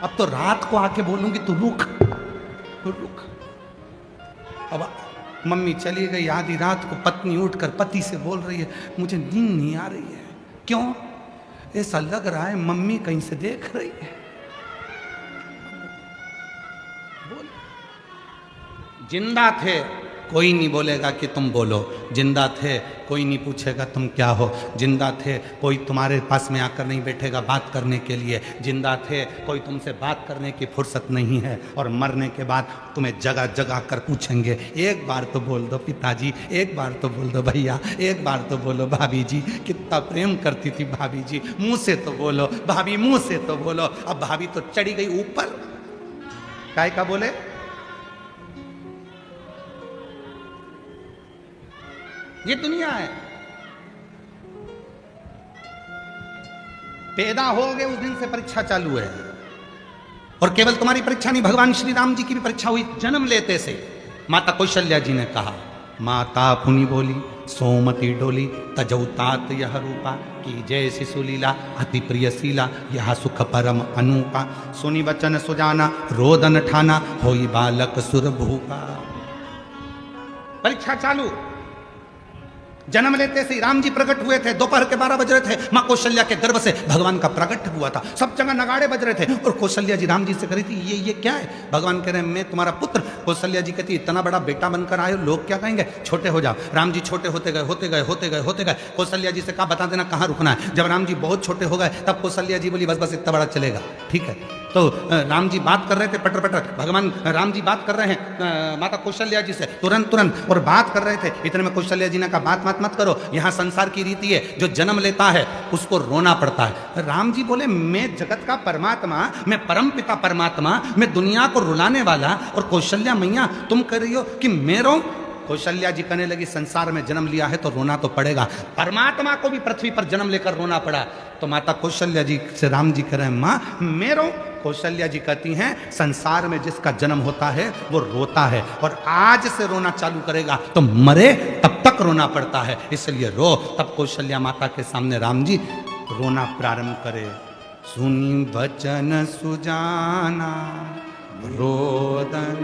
अब तो रात को आके बोलूंगी तो रुक, तो रुक। अब मम्मी चली गई, आधी रात को पत्नी उठकर पति से बोल रही है, मुझे नींद नहीं आ रही है। क्यों? ऐसा लग रहा है मम्मी कहीं से देख रही है। बोल। जिंदा थे कोई नहीं बोलेगा कि तुम बोलो, जिंदा थे कोई नहीं पूछेगा तुम क्या हो, जिंदा थे कोई तुम्हारे पास में आकर नहीं बैठेगा बात करने के लिए, जिंदा थे कोई तुमसे बात करने की फुर्सत नहीं है। और मरने के बाद तुम्हें जगह जगह कर पूछेंगे, एक बार तो बोल दो पिताजी, एक बार तो बोल दो भैया, एक बार तो बोलो भाभी जी, कितना प्रेम करती थी भाभी जी, मुंह से तो बोलो भाभी, मुंह से तो बोलो। अब भाभी तो चढ़ी गई ऊपर, काय का बोले? ये दुनिया है। पैदा हो गए उस दिन से परीक्षा चालू है। और केवल तुम्हारी परीक्षा नहीं, भगवान श्री राम जी की भी परीक्षा हुई जन्म लेते से। माता कौशल्या जी ने कहा, माता पुनि बोली सोमती डोली, तजौतात यह रूपा, की जय शिशु लीला, अति प्रिय शीला, यह सुख परम अनूपा, सुनि वचन सुजाना, रोदन ठाना, होई बालक सुर भूपा। परीक्षा चालू। जन्म लेते से राम जी प्रकट हुए थे, दोपहर के 12 बज रहे थे, मां कौशल्या के गर्भ से भगवान का प्रकट हुआ था, सब जगह नगाड़े बज रहे थे। और कौशल्या जी राम जी से कह रही थी, ये क्या है? भगवान कह रहे हैं, मैं तुम्हारा पुत्र। कौशल्या जी कहती, इतना बड़ा बेटा बनकर आए हो, लोग क्या कहेंगे? छोटे हो जाओ। राम जी छोटे होते गए, होते गए, होते गए, होते गए। कौशल्या जी से कहा, बता देना कहाँ रुकना है। जब राम जी बहुत छोटे हो गए, तब कौशल्या जी बोली, बस बस इतना बड़ा चलेगा, ठीक है। तो राम जी बात कर रहे थे पटर पटर, भगवान राम जी बात कर रहे हैं माता कौशल्या जी से तुरंत तुरंत, और बात कर रहे थे। इतने में कौशल्या जी ने कहा, बात मत मत करो, यहाँ संसार की रीति है, जो जन्म लेता है उसको रोना पड़ता है। राम जी बोले, मैं जगत का परमात्मा, मैं परम पिता परमात्मा, मैं दुनिया को रुलाने वाला, और कौशल्या मैया तुम कह रही हो कि मैं रो? कौशल्या जी कहने लगी, संसार में जन्म लिया है तो रोना तो पड़ेगा। परमात्मा को भी पृथ्वी पर जन्म लेकर रोना पड़ा। तो माता कौशल्या जी से राम जी कह रहे हैं, माँ मैं रो? कौशल्या जी कहती हैं, संसार में जिसका जन्म होता है वो रोता है, और आज से रोना चालू करेगा तो मरे तब तक रोना पड़ता है, इसलिए रो। तब कौशल्या माता के सामने राम जी रोना प्रारंभ करे। सुनी वचन सुजाना, रोदन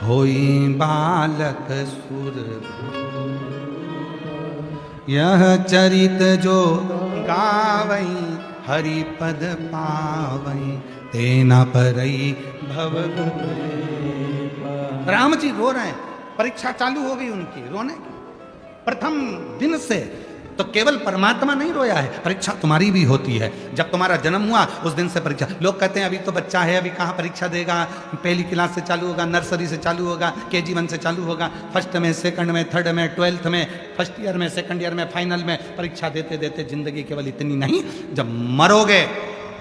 होई बालक सुर, यह चरित जो गावई, हरि पद पावई, तेना परई भव। राम जी रो रहे हैं, परीक्षा चालू हो गई उनकी रोने की। प्रथम दिन से तो केवल परमात्मा नहीं रोया है, परीक्षा तुम्हारी भी होती है। जब तुम्हारा जन्म हुआ उस दिन से परीक्षा। लोग कहते हैं अभी तो बच्चा है, अभी कहाँ परीक्षा देगा, पहली क्लास से चालू होगा, नर्सरी से चालू होगा, KG 1 से चालू होगा, फर्स्ट में, सेकंड में, थर्ड में, 12th में, फर्स्ट ईयर में, सेकंड ईयर में, फाइनल में। परीक्षा देते देते जिंदगी केवल इतनी नहीं, जब मरोगे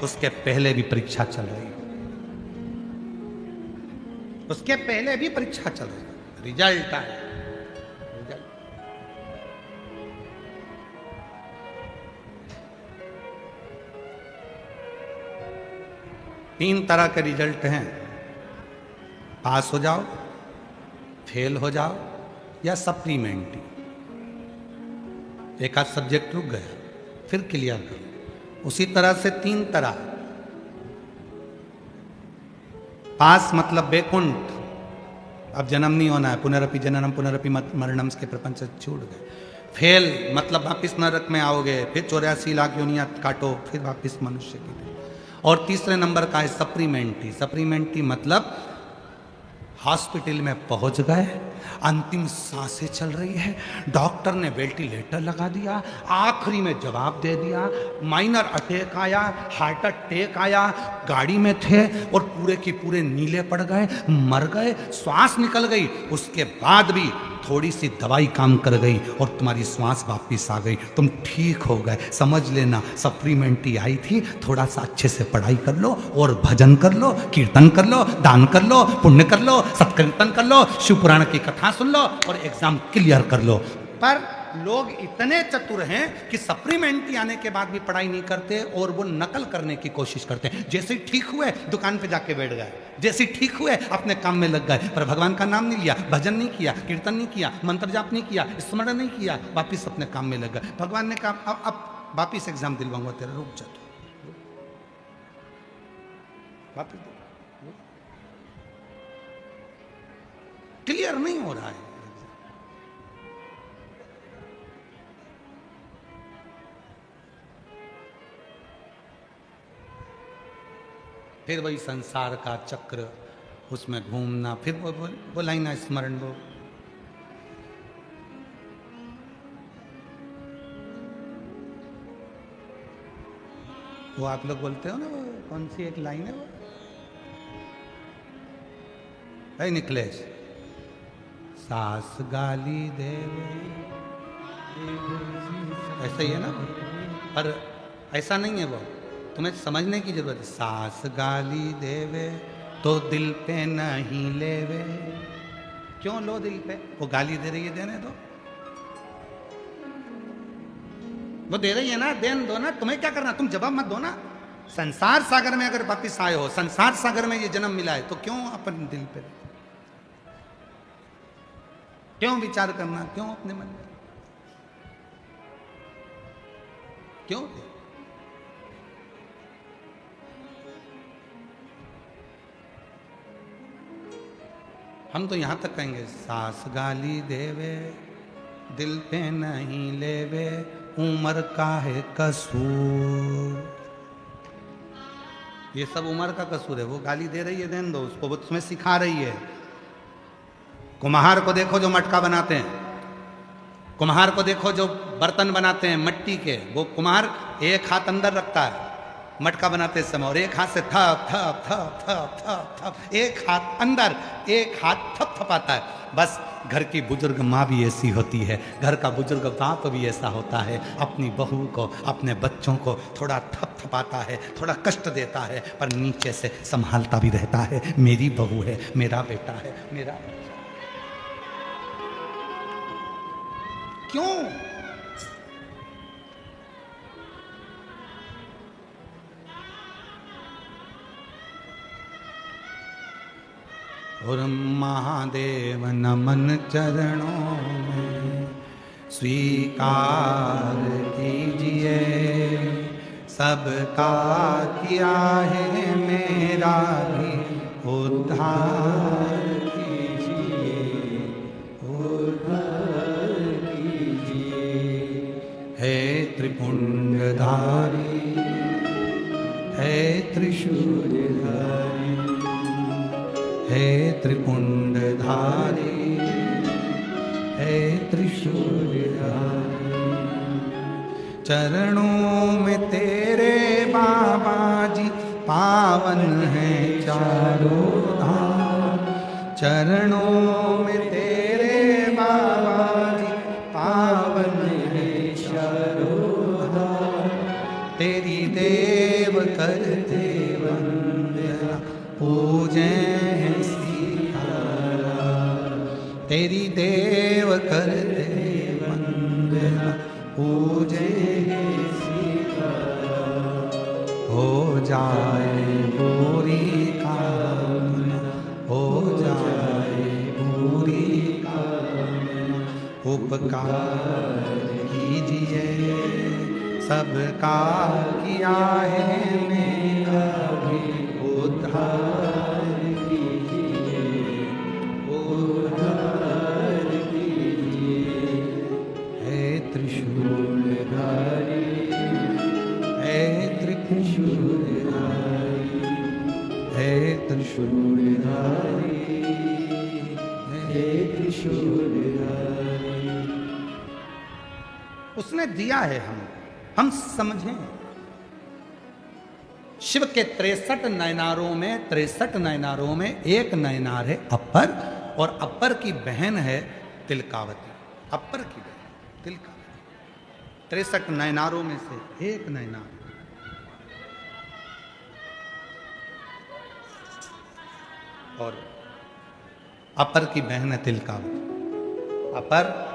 उसके पहले भी परीक्षा चल रही, उसके पहले भी परीक्षा चल रही, रिजल्ट आए। 3 तरह के रिजल्ट हैं, पास हो जाओ, फेल हो जाओ, या सप्लीमेंट्री। एक आध सब्जेक्ट रुक गया, फिर क्लियर करो। उसी तरह से 3 तरह। पास मतलब बैकुंठ, अब जन्म नहीं होना है, पुनरपि जननम पुनरपि मरणम के प्रपंच से छूट गए। फेल मतलब वापिस नरक में आओगे, फिर 84 लाख योनियां काटो, फिर वापिस मनुष्य की। और तीसरे नंबर का है सप्लीमेंट्री। सप्लीमेंट्री मतलब हॉस्पिटल में पहुंच गए, अंतिम सांसें चल रही है, डॉक्टर ने वेंटिलेटर लगा दिया, आखिरी में जवाब दे दिया, माइनर अटैक आया, हार्ट अटैक आया, गाड़ी में थे और पूरे की पूरे नीले पड़ गए, मर गए, श्वास निकल गई। उसके बाद भी थोड़ी सी दवाई काम कर गई और तुम्हारी श्वास वापिस आ गई, तुम ठीक हो गए। समझ लेना सप्लीमेंट ही आई थी, थोड़ा सा अच्छे से पढ़ाई कर लो और भजन कर लो, कीर्तन कर लो, दान कर लो, पुण्य कर लो, सत्कीर्तन कर लो, शिव पुराण की कथा सुन लो और एग्जाम क्लियर कर लो। पर लोग इतने चतुर हैं कि सप्लीमेंट्री आने के बाद भी पढ़ाई नहीं करते और वो नकल करने की कोशिश करते हैं। जैसे ही ठीक हुए दुकान पे जाके बैठ गए, जैसे ही ठीक हुए अपने काम में लग गए, पर भगवान का नाम नहीं लिया, भजन नहीं किया, कीर्तन नहीं किया, मंत्र जाप नहीं किया, स्मरण नहीं किया, वापिस अपने काम में लग गए। भगवान ने कहा अब वापिस एग्जाम दिलवाऊंगा तेरा, रुक जा तू, वापिस क्लियर नहीं हो रहा है। फिर वही संसार का चक्र, उसमें घूमना, फिर वो लाइन स्मरण, वो आप लोग बोलते हो ना, वो कौन सी एक लाइन है वो, है निकलेश, सास गाली देवे, ऐसा ही है ना, पर ऐसा नहीं है वो, तुम्हें समझने की जरूरत है। सास गाली देवे तो दिल पे नहीं लेवे, क्यों लो दिल पे, वो गाली दे रही है, देने दो, वो दे रही है ना, देन दो ना, तुम्हें क्या करना, तुम जवाब मत दो ना। संसार सागर में अगर वापिस आए हो, संसार सागर में ये जन्म मिला है, तो क्यों अपन दिल पे, क्यों विचार करना, क्यों अपने मन में, क्यों? हम तो यहां तक कहेंगे, सास गाली देवे दिल पे नहीं लेवे, उम्र का है कसूर, ये सब उम्र का कसूर है। वो गाली दे रही है, देन दो उसको, वो तुम्हें सिखा रही है। कुम्हार को देखो जो मटका बनाते हैं, कुम्हार को देखो जो बर्तन बनाते हैं मिट्टी के, वो कुम्हार एक हाथ अंदर रखता है मटका बनाते समय और एक हाथ से थप थप थप थप थप थप, एक हाथ अंदर एक हाथ थप थपाता है। बस घर की बुजुर्ग माँ भी ऐसी होती है, घर का बुजुर्ग बाप भी ऐसा होता है, अपनी बहू को, अपने बच्चों को थोड़ा थप थपाता है, थोड़ा कष्ट देता है, पर नीचे से संभालता भी रहता है। मेरी बहू है, मेरा बेटा है, मेरा, क्यों? और महादेव नमन चरणों में स्वीकार कीजिए, सबका किया है मेरा भी उद्धार कीजिए, उद्धार कीजिए। है त्रिपुंडधारी, है त्रिशूलधारी, हे त्रिपुंडधारी, हे त्रिशूलधारी, चरणों में तेरे बाबा जी पावन है चारों धाम, चरणों में तेरे बाबा जी पावन है चारों धाम, तेरी देव करते वंदना पूजे, तेरी देव करते वंदना पूजे, हो जाए पूरी कामना, हो जाए पूरी कामना। उपकार कीजिए, सबका किया है मेरा भी उद्धार कीजिए, उद्धार कीजिए। हे त्रिशूलधारी, हे त्रिशूलधारी, हे त्रिशूलधारी, हे त्रिशूलधारी। उसने दिया है हम समझें। शिव के 63 नयनारों में एक नयनार है अपर, और अपर की बहन है तिलकावती। अपर की बहन तिलकावती 63 नयनारों में से एक नयनार। और अपर की बहन है तिलकावती। अपर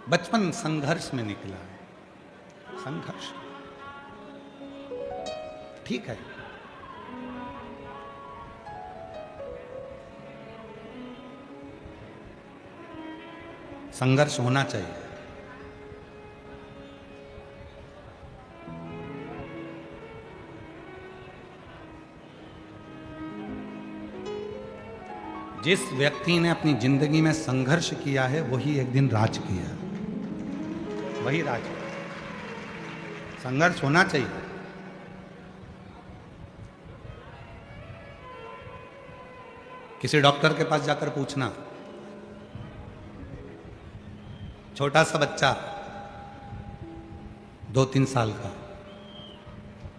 बचपन संघर्ष में निकला है, संघर्ष ठीक है। संघर्ष होना चाहिए। जिस व्यक्ति ने अपनी जिंदगी में संघर्ष किया है वही एक दिन राज किया, वही राज किया। संघर्ष होना चाहिए। किसी डॉक्टर के पास जाकर पूछना, छोटा सा बच्चा 2-3 साल का,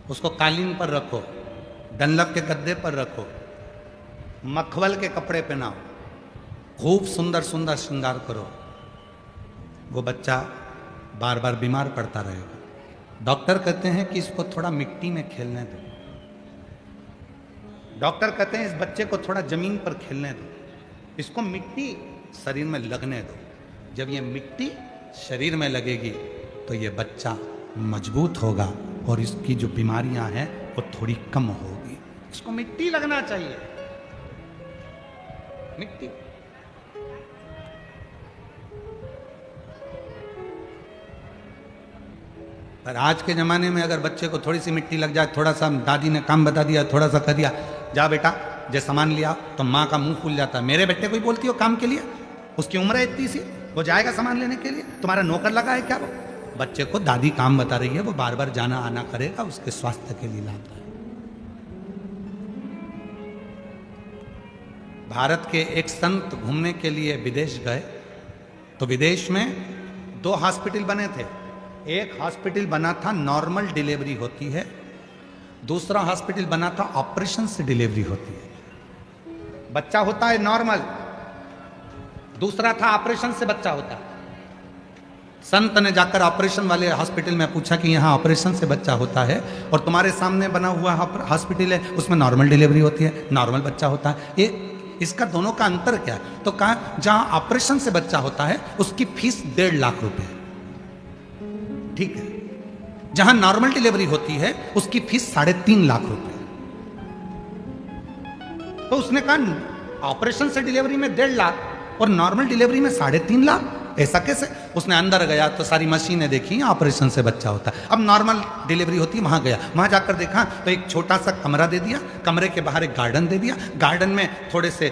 उसको कालीन पर रखो, डनलप के गद्दे पर रखो, मखमल के कपड़े पहनाओ, खूब सुंदर सुंदर श्रृंगार करो, वो बच्चा बार बार बीमार पड़ता रहेगा। डॉक्टर कहते हैं कि इसको थोड़ा मिट्टी में खेलने दो। डॉक्टर कहते हैं इस बच्चे को थोड़ा जमीन पर खेलने दो, इसको मिट्टी शरीर में लगने दो। जब ये मिट्टी शरीर में लगेगी तो ये बच्चा मजबूत होगा और इसकी जो बीमारियां हैं वो थोड़ी कम होगी। इसको मिट्टी लगना चाहिए, मिट्टी। पर आज के जमाने में अगर बच्चे को थोड़ी सी मिट्टी लग जाए, थोड़ा सा दादी ने काम बता दिया, थोड़ा सा कर दिया, जा बेटा जो सामान लिया, तो माँ का मुंह फूल जाता है। मेरे बेटे को ही बोलती हो काम के लिए, उसकी उम्र है इतनी सी, वो जाएगा सामान लेने के लिए, तुम्हारा नौकर लगा है क्या? वो बच्चे को दादी काम बता रही है, वो बार बार जाना आना करेगा, उसके स्वास्थ्य के लिए लाभदायक। भारत के एक संत घूमने के लिए विदेश गए, तो विदेश में 2 हॉस्पिटल बने थे। एक हॉस्पिटल बना था नॉर्मल डिलीवरी होती है, दूसरा हॉस्पिटल बना था ऑपरेशन से डिलीवरी होती है। बच्चा होता है नॉर्मल, दूसरा था ऑपरेशन से बच्चा होता है। संत ने जाकर ऑपरेशन वाले हॉस्पिटल में पूछा कि यहाँ ऑपरेशन से बच्चा होता है और तुम्हारे सामने बना हुआ हॉस्पिटल है उसमें नॉर्मल डिलीवरी होती है, नॉर्मल बच्चा होता है, ये इसका दोनों का अंतर क्या है? तो कहा जहां ऑपरेशन से बच्चा होता है उसकी फीस 1.5 लाख रुपए, ठीक है। जहां नॉर्मल डिलीवरी होती है उसकी फीस 3.5 लाख रुपए। तो उसने कहा ऑपरेशन से डिलीवरी में 1.5 लाख और नॉर्मल डिलीवरी में 3.5 लाख, ऐसा कैसे? उसने अंदर गया तो सारी मशीनें देखी, ऑपरेशन से बच्चा होता है। अब नॉर्मल डिलीवरी होती है, वहां गया, वहां जाकर देखा तो एक छोटा सा कमरा दे दिया, कमरे के बाहर एक गार्डन दे दिया, गार्डन में थोड़े से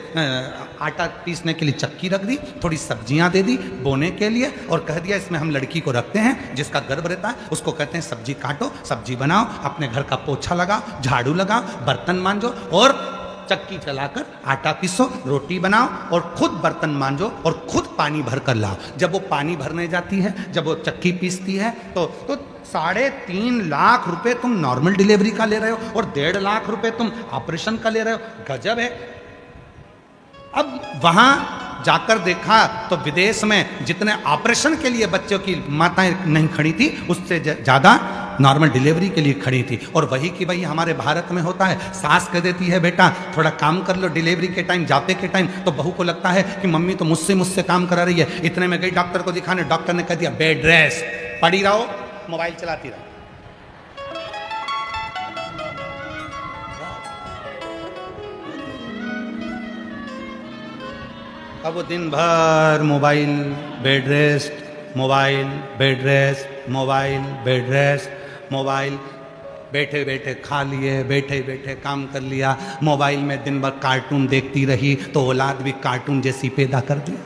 आटा पीसने के लिए चक्की रख दी, थोड़ी सब्जियां दे दी बोने के लिए, और कह दिया इसमें हम लड़की को रखते हैं जिसका गर्भ रहता है, उसको कहते हैं सब्जी काटो, सब्जी बनाओ, अपने घर का पोछा लगाओ, झाड़ू लगाओ, बर्तन मांजो और चक्की चलाकर आटा पीसो, रोटी बनाओ और खुद बर्तन मांजो और खुद पानी भर कर लाओ। जब वो पानी भरने जाती है, जब वो चक्की पीसती है तो 3.5 लाख रुपए तुम नॉर्मल डिलीवरी का ले रहे हो और 1.5 लाख रुपए तुम ऑपरेशन का ले रहे हो, गजब है। अब वहां जाकर देखा तो विदेश में जितने ऑपरेशन के लिए बच्चों की माताएं नहीं खड़ी थी उससे ज्यादा नॉर्मल डिलीवरी के लिए खड़ी थी। और वही कि भाई हमारे भारत में होता है, सास कह देती है बेटा थोड़ा काम कर लो डिलीवरी के टाइम, जापे के टाइम, तो बहू को लगता है कि मम्मी तो मुझसे काम करा रही है। इतने में गई डॉक्टर को दिखाने, डॉक्टर ने कह दिया बेड रेस्ट, पड़ी रहो, मोबाइल चलाती रहो। अब वो दिन भर mobile, bed rest, mobile, bed rest, mobile, bed rest, mobile, बैठे बैठे खा लिए, बैठे बैठे काम कर लिया, मोबाइल में दिन भर कार्टून देखती रही तो औलाद भी कार्टून जैसी पैदा कर दी।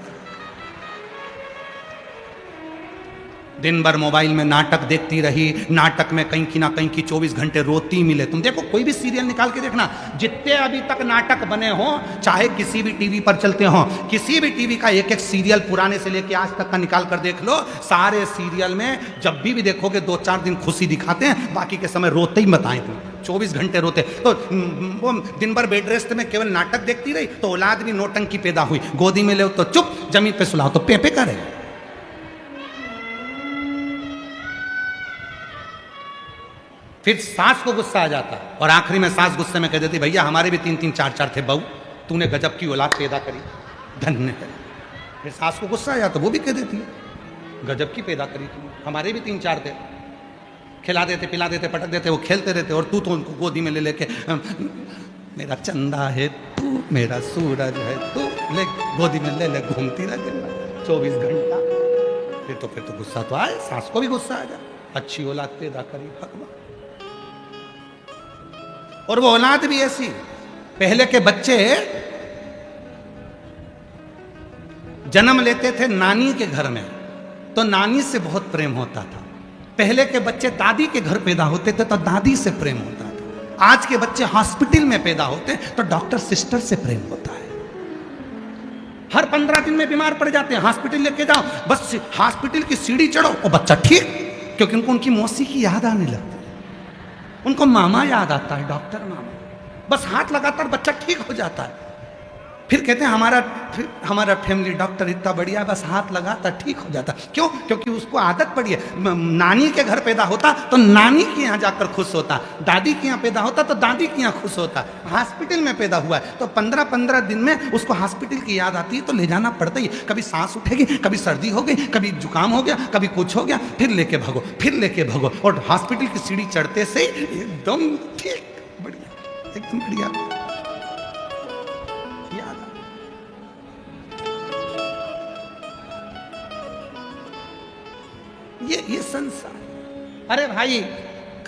दिन भर मोबाइल में नाटक देखती रही, नाटक में कहीं की ना कहीं की 24 घंटे रोती मिले। तुम देखो कोई भी सीरियल निकाल के देखना, जितने अभी तक नाटक बने हों, चाहे किसी भी टीवी पर चलते हों, किसी भी टीवी का एक एक सीरियल पुराने से लेके आज तक का निकाल कर देख लो, सारे सीरियल में जब भी देखोगे 2-4 दिन खुशी दिखाते हैं, बाकी के समय रोते ही बताएं तुम, 24 घंटे रोते। तो वो दिन भर बेड रेस्ट में केवल नाटक देखती रही, तो औलाद भी नौटंकी पैदा हुई। गोदी में ले तो चुप, जमीन पे सुलाओ तो पे करे। फिर सास को गुस्सा आ जाता और आखिरी में सास गुस्से में कह देती, भैया हमारे भी 3-3 4-4 थे बहू, तूने गजब की औलाद पैदा करी, धन्य है। फिर सास को गुस्सा आ जाता, वो भी कह देती है, गजब की पैदा करी तूने, हमारे भी 3-4 थे, खिला देते पिला देते पटक देते, वो खेलते रहते, और तू तो उनको गोदी में ले लेके मेरा चंदा है तू, मेरा सूरज है तू, ले गोदी में ले ले घूमती रह 24 घंटा। फिर तो गुस्सा तो आए, सास को भी गुस्सा आ जाए, अच्छी औलाद पैदा करी भगवान। और वो औलाद भी ऐसी, पहले के बच्चे जन्म लेते थे नानी के घर में, तो नानी से बहुत प्रेम होता था। पहले के बच्चे दादी के घर पैदा होते थे तो दादी से प्रेम होता था। आज के बच्चे हॉस्पिटल में पैदा होते तो डॉक्टर सिस्टर से प्रेम होता है। हर 15 दिन में बीमार पड़ जाते हैं, हॉस्पिटल लेके जाओ, बस हॉस्पिटल की सीढ़ी चढ़ो और बच्चा ठीक, क्योंकि उनको उनकी मौसी की याद आने लगती है, उनको मामा याद आता है, डॉक्टर मामा, बस हाथ लगाता और बच्चा ठीक हो जाता है। फिर कहते हैं हमारा फैमिली डॉक्टर इतना बढ़िया, बस हाथ लगाता ठीक हो जाता। क्यों? क्योंकि उसको आदत पड़ी है। नानी के घर पैदा होता तो नानी के यहाँ जाकर खुश होता, दादी के यहाँ पैदा होता तो दादी के यहाँ खुश होता। हॉस्पिटल में पैदा हुआ है तो 15-15 दिन में उसको हॉस्पिटल की याद आती है, तो ले जाना पड़ता ही। कभी सांस उठेगी, कभी सर्दी हो गई, कभी जुकाम हो गया, कभी कुछ हो गया, फिर लेके भागो, फिर लेके भागो, और हॉस्पिटल की सीढ़ी चढ़ते से एकदम ठीक, बढ़िया, एकदम बढ़िया। ये संसार। अरे भाई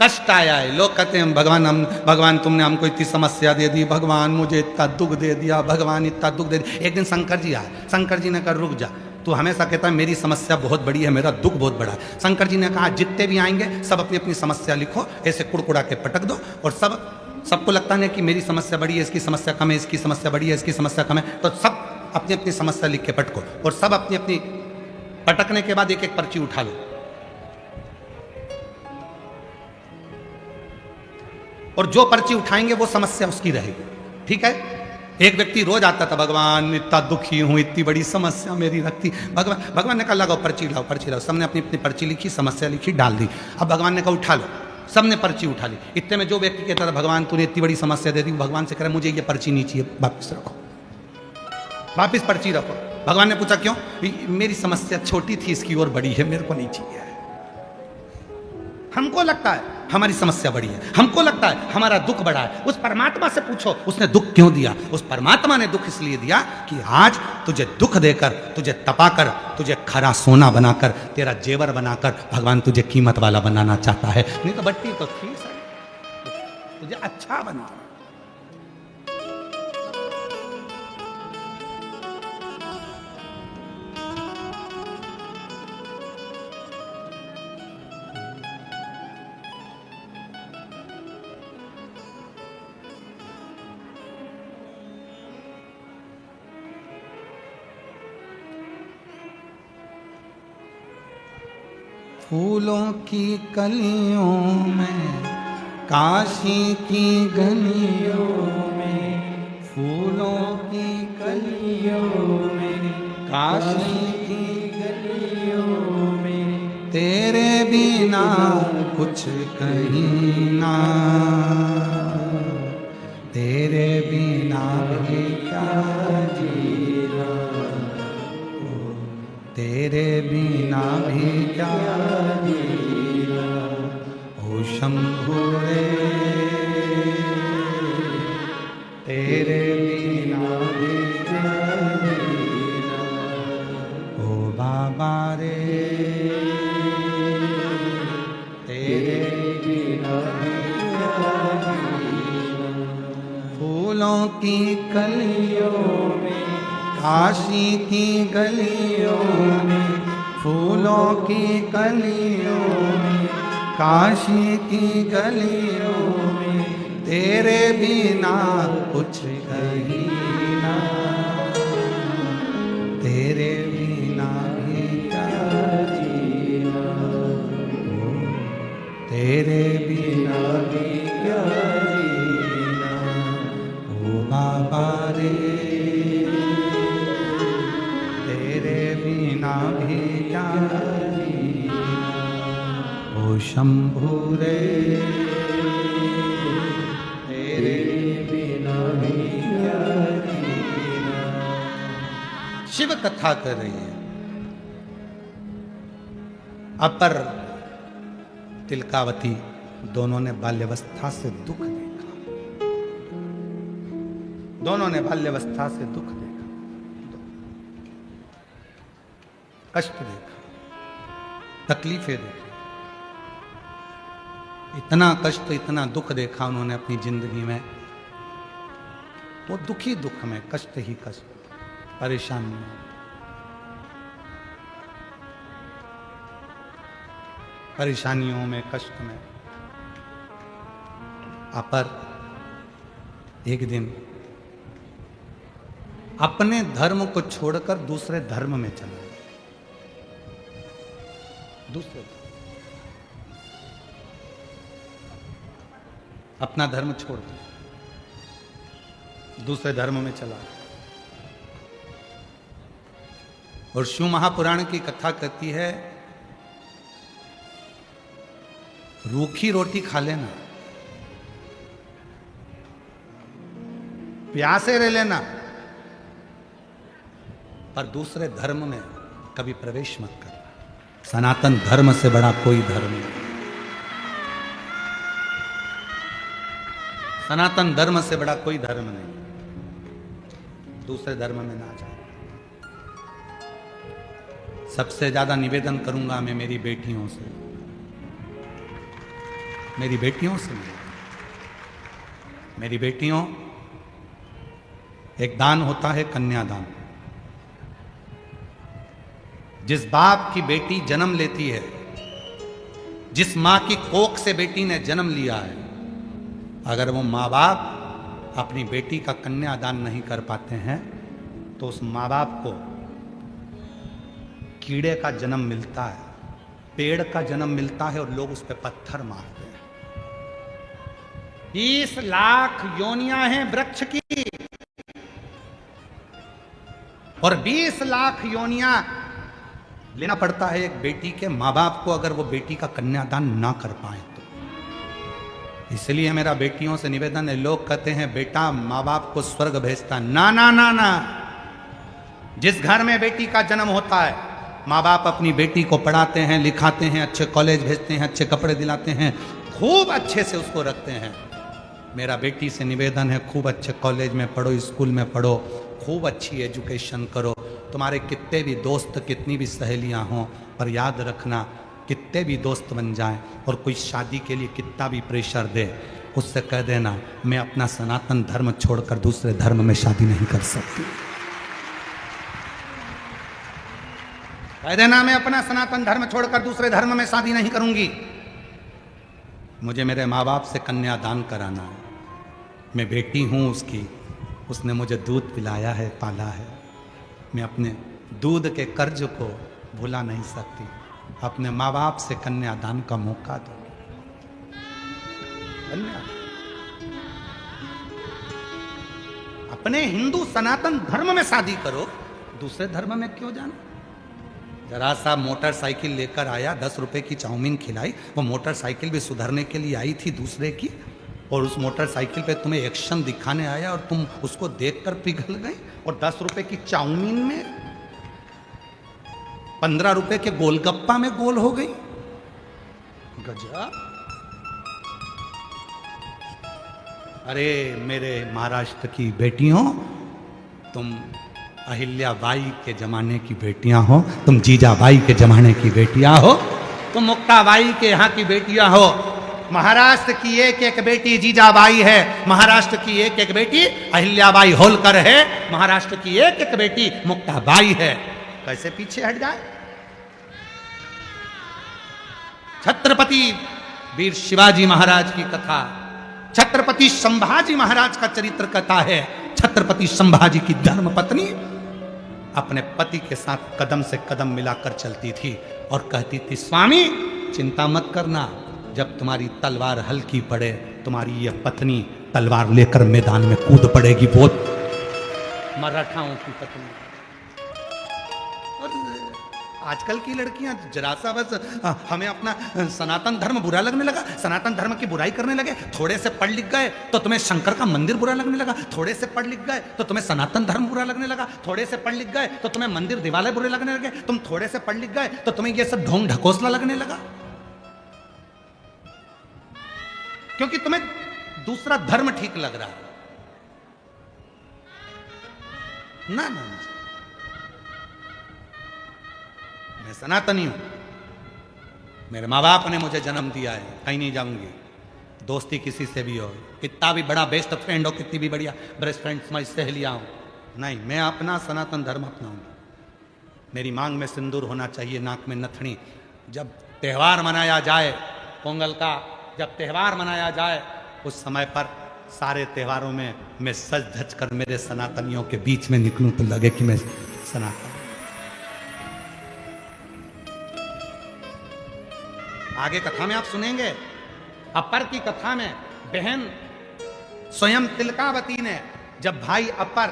कष्ट आया है, लोग कहते हैं भगवान तुमने हमको इतनी समस्या दे दी, भगवान मुझे इतना दुख दे दिया, भगवान इतना दुख दे दिया। एक दिन शंकर जी आए, शंकर जी ने कहा रुक जा, तू हमेशा कहता है मेरी समस्या बहुत बड़ी है, मेरा दुख बहुत बड़ा है। शंकर जी ने कहा जितने भी आएंगे सब अपनी अपनी समस्या लिखो, ऐसे कुड़कुड़ा के पटक दो, और सबको लगता है कि मेरी समस्या बड़ी है, इसकी समस्या कम है, इसकी समस्या बड़ी है, इसकी समस्या कम है, तो सब अपनी अपनी समस्या लिख के पटको, और सब अपनी अपनी पटकने के बाद एक एक पर्ची उठा लो, और जो पर्ची उठाएंगे वो समस्या उसकी रहेगी। ठीक है? एक व्यक्ति रोज आता था, भगवान इतना दुखी हूं, इतनी बड़ी समस्या मेरी रखती, भगवान ने कहा लगाओ पर्ची लाओ, सबने अपनी अपनी पर्ची लिखी, समस्या लिखी, डाल दी। अब भगवान ने कहा उठा लो, सबने पर्ची उठा ली। इतने में जो व्यक्ति कहता था भगवान तूने इतनी बड़ी समस्या दे दी, भगवान से कह रहा मुझे ये पर्ची नहीं चाहिए, वापिस रखो, वापिस पर्ची रखो। भगवान ने पूछा क्यों? मेरी समस्या छोटी थी, इसकी और बड़ी है, मेरे को नहीं चाहिए। हमको लगता है हमारी समस्या बड़ी है, हमको लगता है हमारा दुख बड़ा है। उस परमात्मा से पूछो उसने दुख क्यों दिया। उस परमात्मा ने दुख इसलिए दिया कि आज तुझे दुख देकर, तुझे तपाकर, तुझे खरा सोना बनाकर, तेरा जेवर बनाकर भगवान तुझे कीमत वाला बनाना चाहता है। नहीं तो बट्टी तो थी सर, तुझे अच्छा बना। फूलों की कलियों में, काशी की गलियों में, फूलों की कलियों में, काशी की गलियों में, तेरे बिना कुछ कहीं ना, तेरे बिना भी क्या जीना, तेरे बिना भी क्या जीना, ओ शंभु रे, तेरे बिना भी क्या जीना, ओ बाबा रे, तेरे बिना भी क्या जीना। फूलों की कलियों में, काशी की गलियों में, फूलों की कलियों में, काशी की गलियों में, तेरे बिना कुछ कहीं ना, तेरे बिना भी क्या जीना, तेरे बिना भी क्या जीना, ओ बाबा रे, तेरे बिना भी क्या जीना, ओ शंभू रे, तेरे बिना भी क्या जीना। शिव कथा कर रही है। अपर तिलकावती दोनों ने बाल्यावस्था से दुख देखा, दोनों ने बाल्यावस्था से दुख देखा, कष्ट देखा, तकलीफें देखी, इतना कष्ट इतना दुख देखा उन्होंने अपनी जिंदगी में। वो दुखी दुख में, कष्ट ही कष्ट, परेशानी में, परेशानियों में, कष्ट में। अपर एक दिन अपने धर्म को छोड़कर दूसरे धर्म में चला, दूसरे धर्म, अपना धर्म छोड़ दिया, दूसरे धर्म में चला। और शिव महापुराण की कथा कहती है, रूखी रोटी खा लेना, प्यासे रह लेना, पर दूसरे धर्म में कभी प्रवेश मत करना। सनातन धर्म से बड़ा कोई धर्म नहीं, सनातन धर्म से बड़ा कोई धर्म नहीं। दूसरे धर्म में ना जाए। सबसे ज्यादा निवेदन करूंगा मैं मेरी बेटियों से, मेरी बेटियों से, मेरी बेटियों, एक दान होता है कन्यादान। जिस बाप की बेटी जन्म लेती है, जिस मां की कोख से बेटी ने जन्म लिया है, अगर वो माँ बाप अपनी बेटी का कन्यादान नहीं कर पाते हैं तो उस माँ बाप को कीड़े का जन्म मिलता है, पेड़ का जन्म मिलता है और लोग उस पर पत्थर मारते हैं। 20 लाख योनियां हैं वृक्ष की, और 20 लाख योनियां लेना पड़ता है एक बेटी के माँ बाप को, अगर वो बेटी का कन्यादान ना कर पाए तो। इसलिए मेरा बेटियों से निवेदन है, लोग कहते हैं बेटा माँ बाप को स्वर्ग भेजता, ना ना ना ना। जिस घर में बेटी का जन्म होता है, माँ बाप अपनी बेटी को पढ़ाते हैं, लिखाते हैं, अच्छे कॉलेज भेजते हैं, अच्छे कपड़े दिलाते हैं, खूब अच्छे से उसको रखते हैं। मेरा बेटी से निवेदन है, खूब अच्छे कॉलेज में पढ़ो, स्कूल में पढ़ो, खूब अच्छी एजुकेशन करो। तुम्हारे कितने भी दोस्त, कितनी भी सहेलियां हों, पर याद रखना, कितने भी दोस्त बन जाएं और कोई शादी के लिए कितना भी प्रेशर दे, उससे कह देना मैं अपना सनातन धर्म छोड़कर दूसरे धर्म में शादी नहीं कर सकती। कह देना मैं अपना सनातन धर्म छोड़कर दूसरे धर्म में शादी नहीं करूंगी। मुझे मेरे माँ बाप से कन्यादान कराना है, मैं बेटी हूँ उसकी, उसने मुझे दूध पिलाया है, पाला है, मैं अपने दूध के कर्ज को भुला नहीं सकती। अपने माँ बाप से कन्यादान का मौका दो। अपने हिंदू सनातन धर्म में शादी करो, दूसरे धर्म में क्यों जाना। जरा सा मोटरसाइकिल लेकर आया, 10 रुपए की चाउमीन खिलाई, वो मोटरसाइकिल भी सुधरने के लिए आई थी दूसरे की, और उस मोटरसाइकिल पे तुम्हें एक्शन दिखाने आया और तुम उसको देखकर पिघल गए, और 10 रुपए की चाउमीन में 15 रुपए के गोलगप्पा में गोल हो गई। गजब। अरे मेरे महाराष्ट्र की बेटियों, तुम अहिल्याबाई के जमाने की बेटियां हो, तुम जीजाबाई के जमाने की बेटियां हो, तुम मुक्ताबाई के यहाँ की बेटियां हो। महाराष्ट्र की एक एक बेटी जीजाबाई है, महाराष्ट्र की एक एक बेटी अहिल्याबाई होलकर है, महाराष्ट्र की एक एक बेटी मुक्ताबाई है। कैसे पीछे हट जाए। छत्रपति वीर शिवाजी महाराज की कथा, छत्रपति संभाजी महाराज का चरित्र कथा है। छत्रपति संभाजी की धर्म पत्नी अपने पति के साथ कदम से कदम मिलाकर चलती थी और कहती थी, स्वामी चिंता मत करना, जब तुम्हारी तलवार हल्की पड़े तुम्हारी यह पत्नी तलवार लेकर मैदान में कूद पड़ेगी। वो मराठाओं की पत्नी। और आजकल की लड़कियां जरा सा बस हमें अपना सनातन धर्म बुरा लगने लगा, सनातन धर्म की बुराई करने लगे। थोड़े से पढ़ लिख गए तो तुम्हें शंकर का मंदिर बुरा लगने लगा, थोड़े से पढ़ लिख गए तो तुम्हें सनातन धर्म बुरा लगने लगा, थोड़े से पढ़ लिख गए तो तुम्हें मंदिर दिवाले बुरे लगने लगे, तुम थोड़े से पढ़ लिख गए तो तुम्हें यह सब ढोंग ढकोसला लगने लगा, क्योंकि तुम्हें दूसरा धर्म ठीक लग रहा है। ना ना, मैं सनातनी हूं, मेरे माँ बाप ने मुझे जन्म दिया है, कहीं नहीं जाऊंगी। दोस्ती किसी से भी हो, कितना भी बड़ा बेस्ट फ्रेंड हो, कितनी भी बढ़िया बेस्ट फ्रेंड मैं सहेलियां हूं, नहीं, मैं अपना सनातन धर्म अपनाऊंगा। मेरी मांग में सिंदूर होना चाहिए, नाक में नथनी। जब त्यौहार मनाया जाए पोंगल का, जब त्यौहार मनाया जाए उस समय पर सारे त्योहारों में मैं सज धज कर मेरे सनातनियों के बीच में निकलूं तो लगे कि मैं सनातन। आगे कथा में आप सुनेंगे, अपर की कथा में बहन स्वयं तिलकावती ने, जब भाई अपर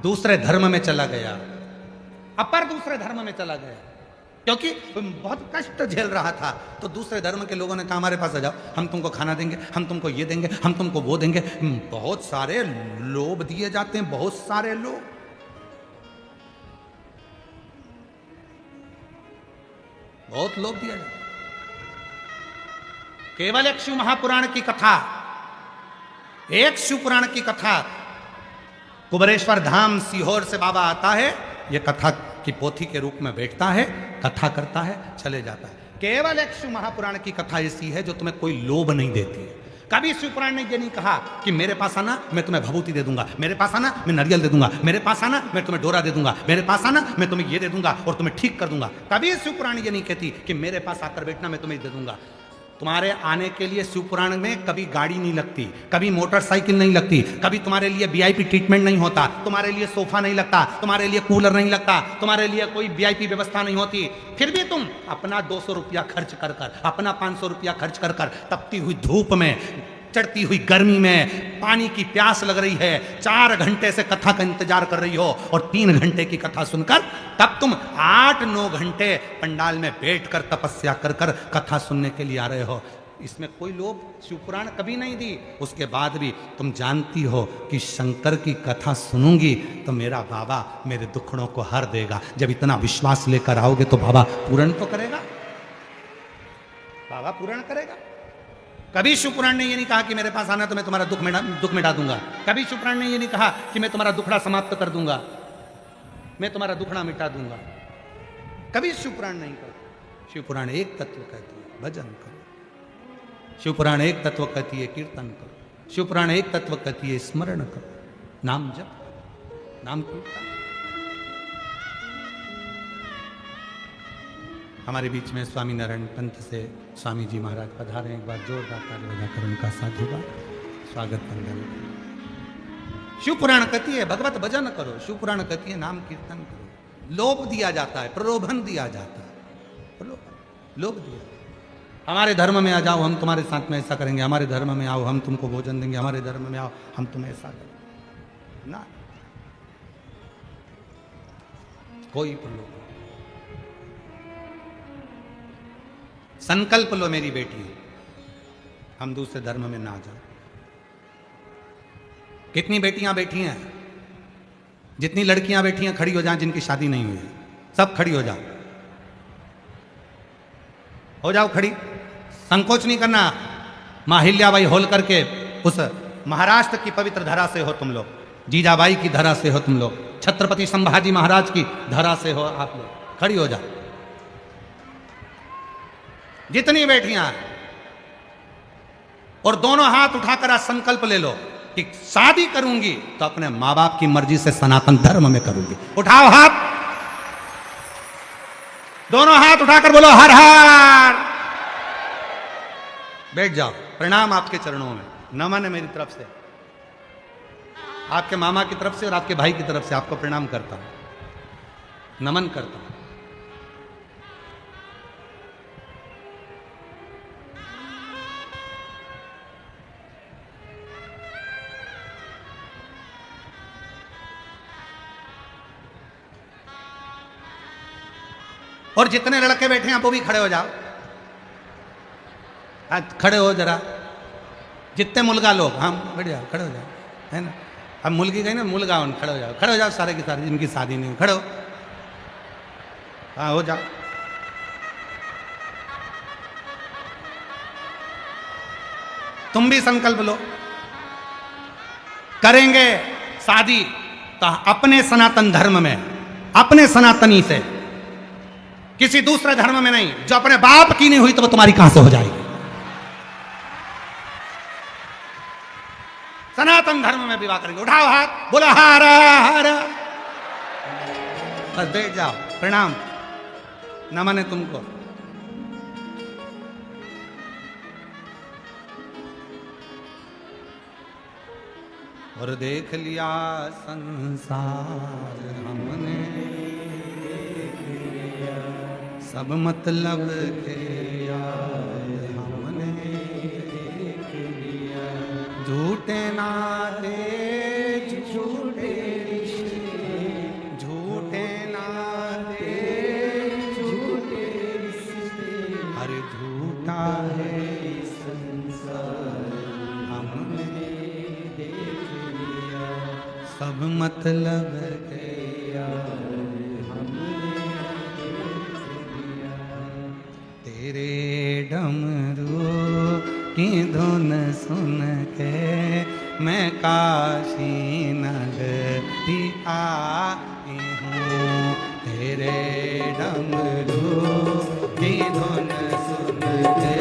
दूसरे धर्म में चला गया, अपर दूसरे धर्म में चला गया क्योंकि बहुत कष्ट झेल रहा था, तो दूसरे धर्म के लोगों ने कहा हमारे पास आ जाओ, हम तुमको खाना देंगे, हम तुमको ये देंगे, हम तुमको वो देंगे। बहुत सारे लोभ दिए जाते हैं, बहुत सारे लोग। बहुत लोभ दिया जाता है। केवल एक शिव महापुराण की कथा, एक शिव पुराण की कथा, कुबरेश्वर धाम सीहोर से बाबा आता है, यह कथा की पोथी के रूप में बैठता है, कथा करता है, चले जाता है। केवल एक शिव महापुराण की कथा ऐसी है जो तुम्हें कोई लोभ नहीं देती है। कभी शिव पुराण ने यह नहीं कहा कि मेरे पास आना मैं तुम्हें भभूति दे दूंगा, मेरे पास आना मैं नारियल दे दूंगा, मेरे पास आना मैं तुम्हें डोरा दे दूंगा, मेरे पास आना मैं तुम्हें ये दे दूंगा और तुम्हें ठीक कर दूंगा। कभी शिव पुराण ये नहीं कहती कि मेरे पास आकर बैठना मैं तुम्हें दे दूंगा। तुम्हारे आने के लिए शिव पुराण में कभी गाड़ी नहीं लगती, कभी मोटरसाइकिल नहीं लगती, कभी तुम्हारे लिए वीआईपी ट्रीटमेंट नहीं होता, तुम्हारे लिए सोफा नहीं लगता, तुम्हारे लिए कूलर नहीं लगता, तुम्हारे लिए कोई वीआईपी व्यवस्था नहीं होती। फिर भी तुम अपना 200 रुपया खर्च कर कर, अपना 500 रुपया खर्च कर कर, तपती हुई धूप में, चढ़ती हुई गर्मी में, पानी की प्यास लग रही है, 4 घंटे से कथा का इंतजार कर रही हो और 3 घंटे की कथा सुनकर तब तुम 8-9 घंटे पंडाल में बैठकर तपस्या कर कर कथा सुनने के लिए आ रहे हो। इसमें कोई लोभ शिव पुराण कभी नहीं दी। उसके बाद भी तुम जानती हो कि शंकर की कथा सुनूंगी तो मेरा बाबा मेरे दुखड़ों को हर देगा। जब इतना विश्वास लेकर आओगे तो बाबा पूर्ण तो करेगा, बाबा पूर्ण करेगा। कभी शिव पुराण ने ये नहीं कहा कि मेरे पास आना तो मैं तुम्हारा दुख मिटा दूंगा। कभी शिव पुराण ने ये नहीं कहा कि मैं तुम्हारा दुखड़ा समाप्त कर दूंगा, मैं तुम्हारा दुखड़ा मिटा दूंगा। कभी शिव पुराण नहीं कहा। शिव पुराण एक तत्व कहती है भजन करो, शिव पुराण एक तत्व कहती है कीर्तन करो, शिव पुराण एक तत्व कहती है स्मरण करो, नाम जप, नाम कीर्तन। हमारे बीच में स्वामी नारायण पंथ से स्वामी जी महाराज पधारे। एक बार जोरदार ताली बजाकर उनका साधुवाद स्वागत वंदन। शिव पुराण कहती है भगवत भजन करो, शिव पुराण कहती है नाम कीर्तन करो। लोभ दिया जाता है, प्रलोभन दिया जाता है, लोभ दिया। हमारे धर्म में आ जाओ, हम तुम्हारे साथ में ऐसा करेंगे, हमारे धर्म में आओ, हम तुमको भोजन देंगे, हमारे धर्म में आओ, हम तुम्हें ऐसा करेंगे ना। कोई प्रलोभन। संकल्प लो मेरी बेटी, हम दूसरे धर्म में ना जाओ। कितनी बेटियां बैठी हैं, जितनी लड़कियां बैठी हैं खड़ी हो जाएं, जिनकी शादी नहीं हुई सब खड़ी हो जाओ, हो जाओ खड़ी। संकोच नहीं करना। माहिल्याबाई होलकर के उस महाराष्ट्र की पवित्र धरा से हो तुम लोग, जीजाबाई की धरा से हो तुम लोग, छत्रपति संभाजी महाराज की धरा से हो आप लोग, खड़ी हो जाओ जितनी बैठियां। और दोनों हाथ उठाकर आज संकल्प ले लो कि शादी करूंगी तो अपने मां बाप की मर्जी से सनातन धर्म में करूंगी। उठाओ हाथ, दोनों हाथ उठाकर बोलो हर हर। बैठ जाओ। प्रणाम आपके चरणों में, नमन है मेरी तरफ से, आपके मामा की तरफ से और आपके भाई की तरफ से आपको प्रणाम करता हूं, नमन करता हूं। और जितने लड़के बैठे हैं आप वो भी खड़े हो जाओ, खड़े हो जरा, जितने मुलगा लोग, हम बैठ जाओ, खड़े हो जाओ, है ना। अब मुलगी गई ना, मुलगा उन खड़े हो जाओ सारे के सारे, जिनकी शादी नहीं, खड़े हो, हाँ हो जाओ। तुम भी संकल्प लो, करेंगे शादी तो अपने सनातन धर्म में, अपने सनातनी से, किसी दूसरे धर्म में नहीं। जो अपने बाप की नहीं हुई तो वो तुम्हारी कहां से हो जाएगी। सनातन धर्म में विवाह करेंगे। उठाओ हाथ, बोला हारा हारा, बस बैठ जाओ, प्रणाम, नमन है तुमको। और देख लिया संसार हमने, सब मतलब के यार हमने, झूठे नाते झूठे रिश्ते, झूठे नाते झूठे रिश्ते, अरे झूठा है संसार हमने देख लिया, सब मतलब के यार तेरे डमरू की धुन सुन के मैं काशी नगरी आई हूँ। तेरे डमरू की धुन सुन के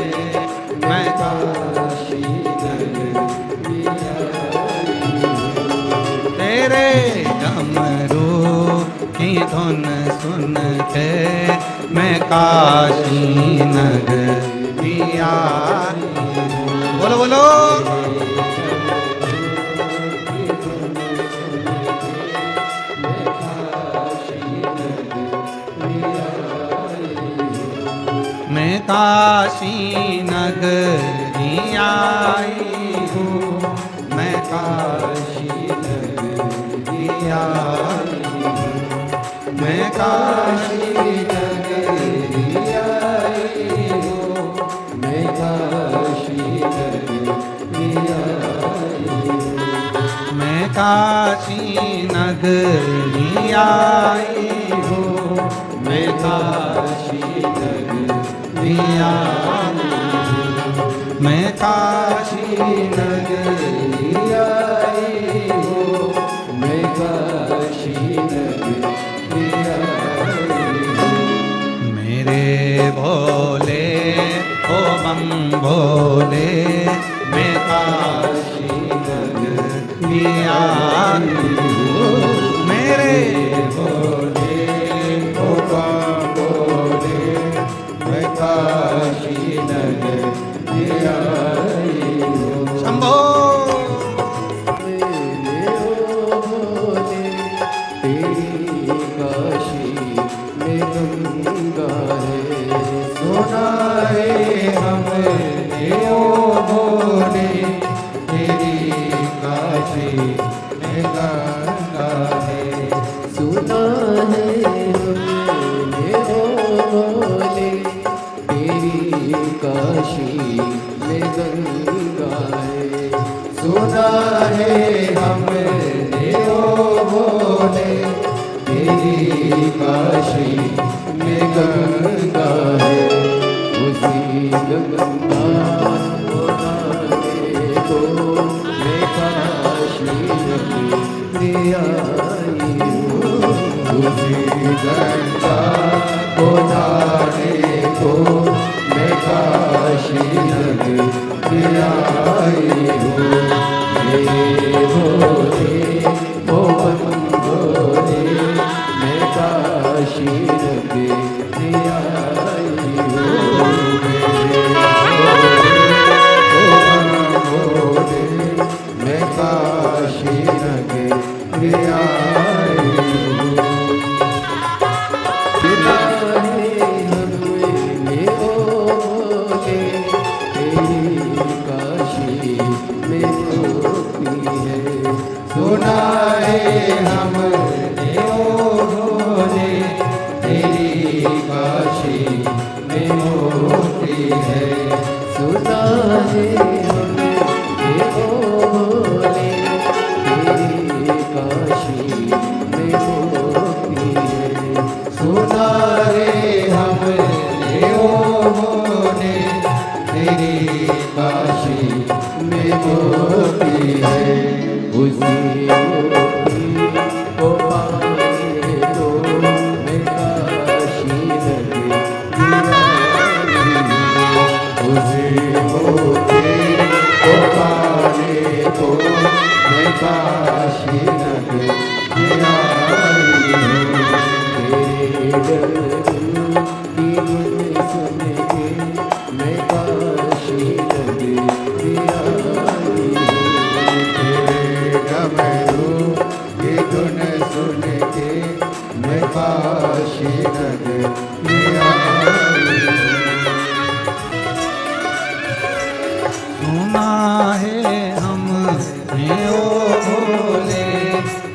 मैं काशी नगरी आई हूँ। तेरे डमरू की धुन सुन के मैं काशी नगरी आई हूँ। बोलो बोलो, मैं काशी नगरी आई हूँ, मैं काशी नगरी आई हूँ, मैं काशी काशी नगरी आई हूँ, मैं काशी नगरी आई हूँ, मैं काशी नगरी आई हूँ, मैं काशी नगरी आई हूँ। मेरे भोले ओ बम भोले, मैं काशी नगरी आई हूँ। मेरे भोले ओ बम भोले, मैं काशी नगरी आई हूँ। शंभो सुना है हमने ओ भोले, तेरी काशी में गंगा है। उसी गंगा को नहाने को मैं काशी नगरी आई हूँ। उसी गंगा को नहाने को मैं काशी नगरी आई हूँ। मेरे भोले ओ बम भोले, मैं काशी नगरी आई हूँ। मेरे भोले है हम देव भोले, तेरी काशी में मोती है। सुना है हम देव भोले, तेरी काशी में मोती है। सुना है हम देव भोले, तेरी काशी में मोती है। उसी मोती को पाने तो मैं काशी नगरी आई। उसी मोती को पाने तो मैं काशी नगरी आई। तेरे डर की धुन सुन के मैं काशी नगरी आई। तेरे डमरू की धुन सुन के मैं काशी नगरी आई। सुना है हमने ओ भोले,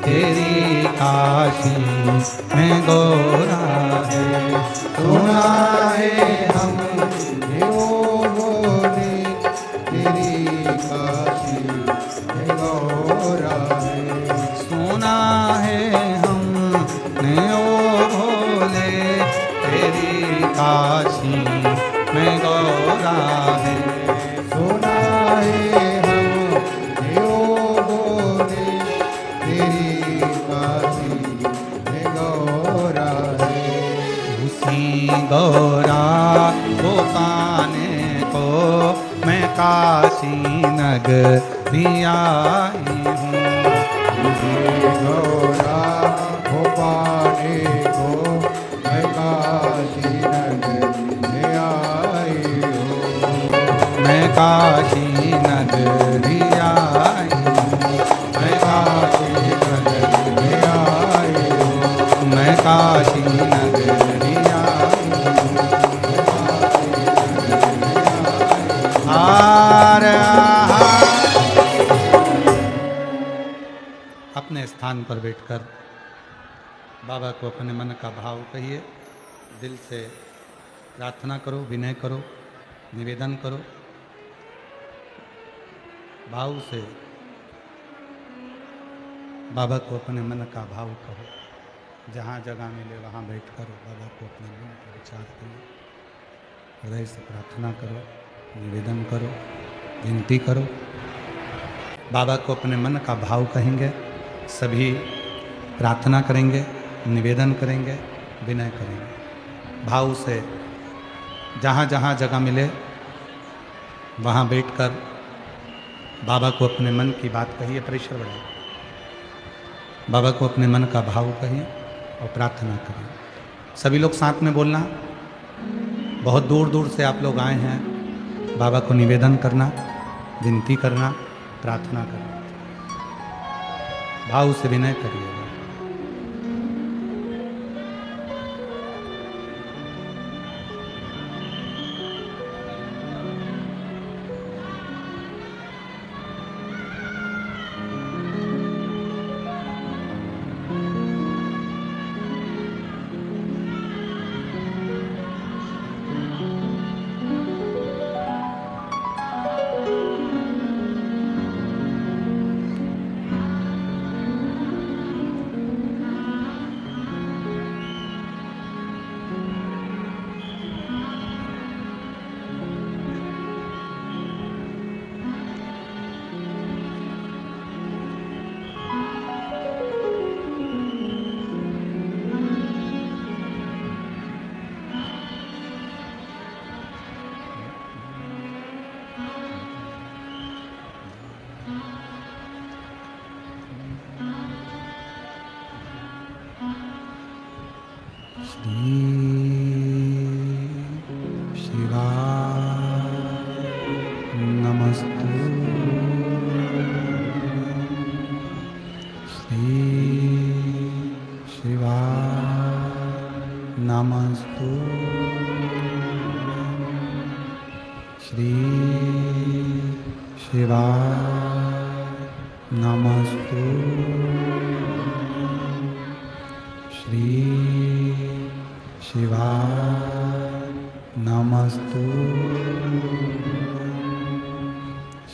तेरी काशी में गौरा है। सुना है हमने ओ भोले, तेरी काशी में गौरा है। सुना है हमने ओ भोले, तेरी काशी में गौरा है। सुना है हमने ओ भोले, तेरी काशी में गौरा है। उसी गौरा को पाने को मैं काशी नगरी आई हूँ। मुझे गौरा हो पाने को मैं काशी नगरी में आई हूँ। मैं काशी नगरी आई हूँ। मैं काशी नगरी में आई हूँ। मैं काशी नगरी आई हूँ। अपने स्थान पर बैठकर बाबा को अपने मन का भाव कहिए, दिल से प्रार्थना करो, विनय करो, निवेदन करो, भाव से बाबा को अपने मन का भाव कहो। जहाँ जगह मिले वहाँ बैठकर बाबा को अपने मन का विचार करो, हृदय से प्रार्थना करो, निवेदन करो, विनती करो। बाबा को अपने मन का भाव कहेंगे, सभी प्रार्थना करेंगे, निवेदन करेंगे, विनय करेंगे। भाव से जहाँ जहाँ जगह मिले वहाँ बैठकर बाबा को अपने मन की बात कहिए, प्रेशर बढ़ाइए। बाबा को अपने मन का भाव कहिए और प्रार्थना करिए। सभी लोग साथ में बोलना। बहुत दूर दूर से आप लोग आए हैं बाबा को निवेदन करना, विनती करना, प्रार्थना करना। भाव से विनय करिए। नमस्तु श्री शिवाय नमस्तु श्री शिवाय नमस्तु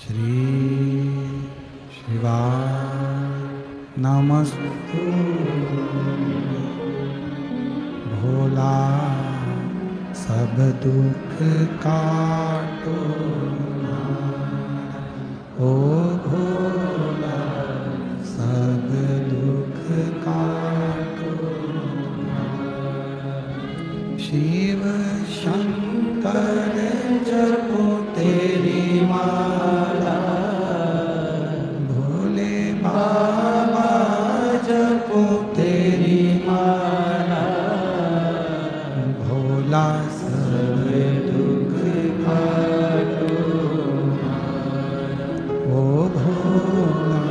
श्री शिवाय नमस्तु भोला सब दुख काटो ओ भोला सब दुख काटो शिव शंकर जपो तेरी माला भोले बाबा जपो तेरी माला भोला सब दुख काटो ओ भोला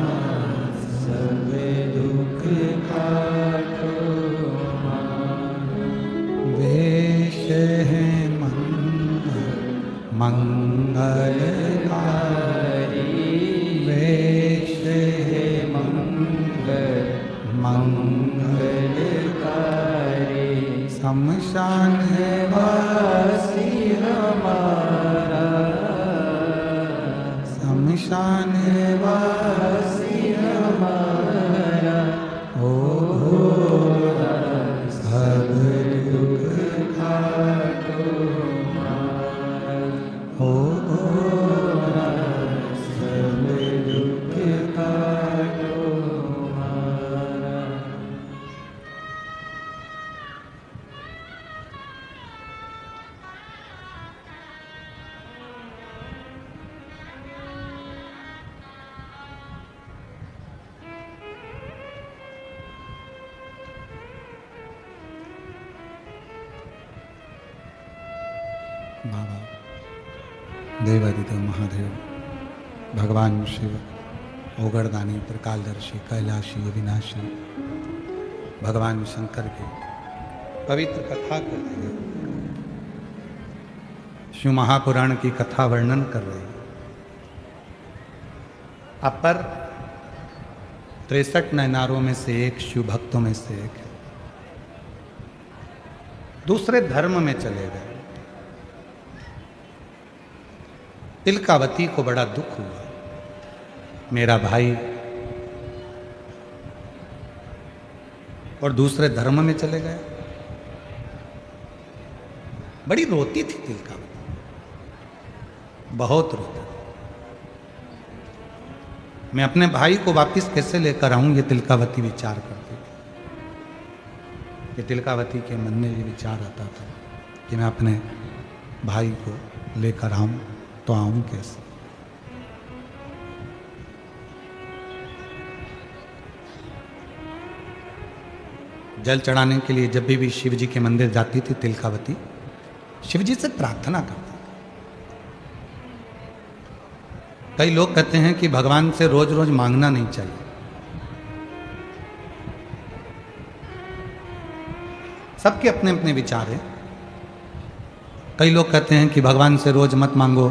सब दुख काटो वेश है मंगलकारी वेश है मंगलकारी शमशान वासी हमारा शमशान वासी हमारा ओ भोला सब दुख काटो ओ भोला सब दुख काटो बाबा देवादिदेव महादेव भगवान शिव ओगरदानी त्रिकालदर्शी कैलाशी अविनाशी भगवान शंकर की पवित्र कथा कर रहे हैं शिव महापुराण की कथा वर्णन कर रहे हैं अपर 63 नयनारों में से एक शिव भक्तों में से एक है दूसरे धर्म में चले गए तिलकावती को बड़ा दुख हुआ मेरा भाई और दूसरे धर्म में चले गए बड़ी रोती थी तिलकावती बहुत रोती मैं अपने भाई को वापस कैसे लेकर आऊं ये तिलकावती विचार करती थी ये तिलकावती के मन में ये विचार आता था कि मैं अपने भाई को लेकर आऊं तो आऊं कैसे जल चढ़ाने के लिए जब भी शिव जी के मंदिर जाती थी तिलकावती शिव जी से प्रार्थना करती कई लोग कहते हैं कि भगवान से रोज रोज मांगना नहीं चाहिए सबके अपने अपने विचार हैं कई लोग कहते हैं कि भगवान से रोज मत मांगो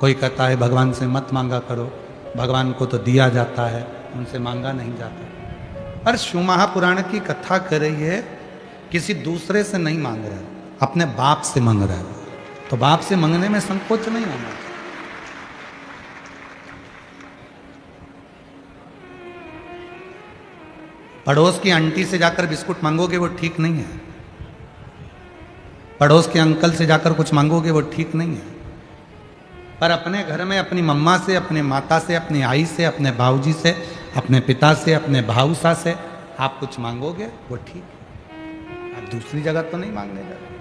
कोई कहता है भगवान से मत मांगा करो भगवान को तो दिया जाता है उनसे मांगा नहीं जाता पर शिव महापुराण की कथा कर रही है किसी दूसरे से नहीं मांग रहा है अपने बाप से मांग रहा है तो बाप से मांगने में संकोच नहीं होना पड़ोस की आंटी से जाकर बिस्कुट मांगोगे वो ठीक नहीं है पड़ोस के अंकल से जाकर कुछ मांगोगे वो ठीक नहीं है पर अपने घर में अपनी मम्मा से अपने माता से अपनी आई से अपने बाबूजी से अपने पिता से अपने भाऊसा से आप कुछ मांगोगे वो ठीक है आप दूसरी जगह तो नहीं मांगने जाते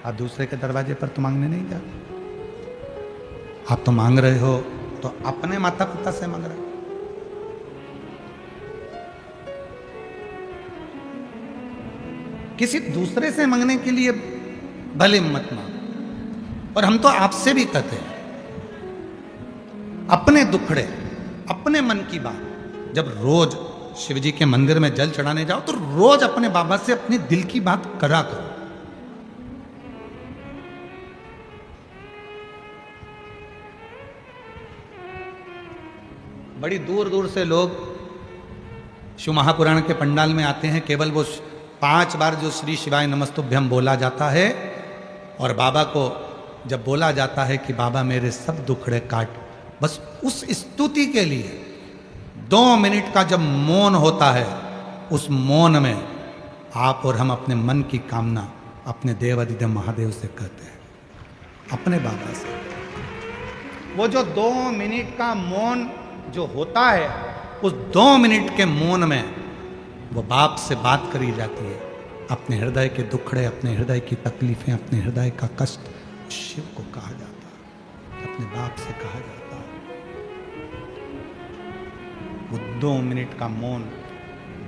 आप दूसरे के दरवाजे पर तो मांगने नहीं जाते आप तो मांग रहे हो तो अपने माता पिता से मांग रहे हो किसी दूसरे से मांगने के लिए भले मत मांगो और हम तो आपसे भी कहते हैं अपने दुखड़े अपने मन की बात जब रोज शिव जी के मंदिर में जल चढ़ाने जाओ तो रोज अपने बाबा से अपने दिल की बात करा करो बड़ी दूर दूर से लोग शिव महापुराण के पंडाल में आते हैं। केवल वो 5 बार जो श्री शिवाय नमस्तुभ्यम बोला जाता है, और बाबा को जब बोला जाता है कि बाबा मेरे सब दुखड़े काट, बस उस स्तुति के लिए 2 मिनट का जब मौन होता है, उस मौन में आप और हम अपने मन की कामना अपने देवाधिदेव महादेव से कहते हैं, अपने बाबा से। वो जो 2 मिनट का मौन जो होता है, उस 2 मिनट के मौन में वो बाप से बात करी जाती है। अपने हृदय के दुखड़े, अपने हृदय की तकलीफें, अपने हृदय का कष्ट शिव को कहा जाता है, अपने बाप से कहा जाता है। वो 2 मिनट का मौन,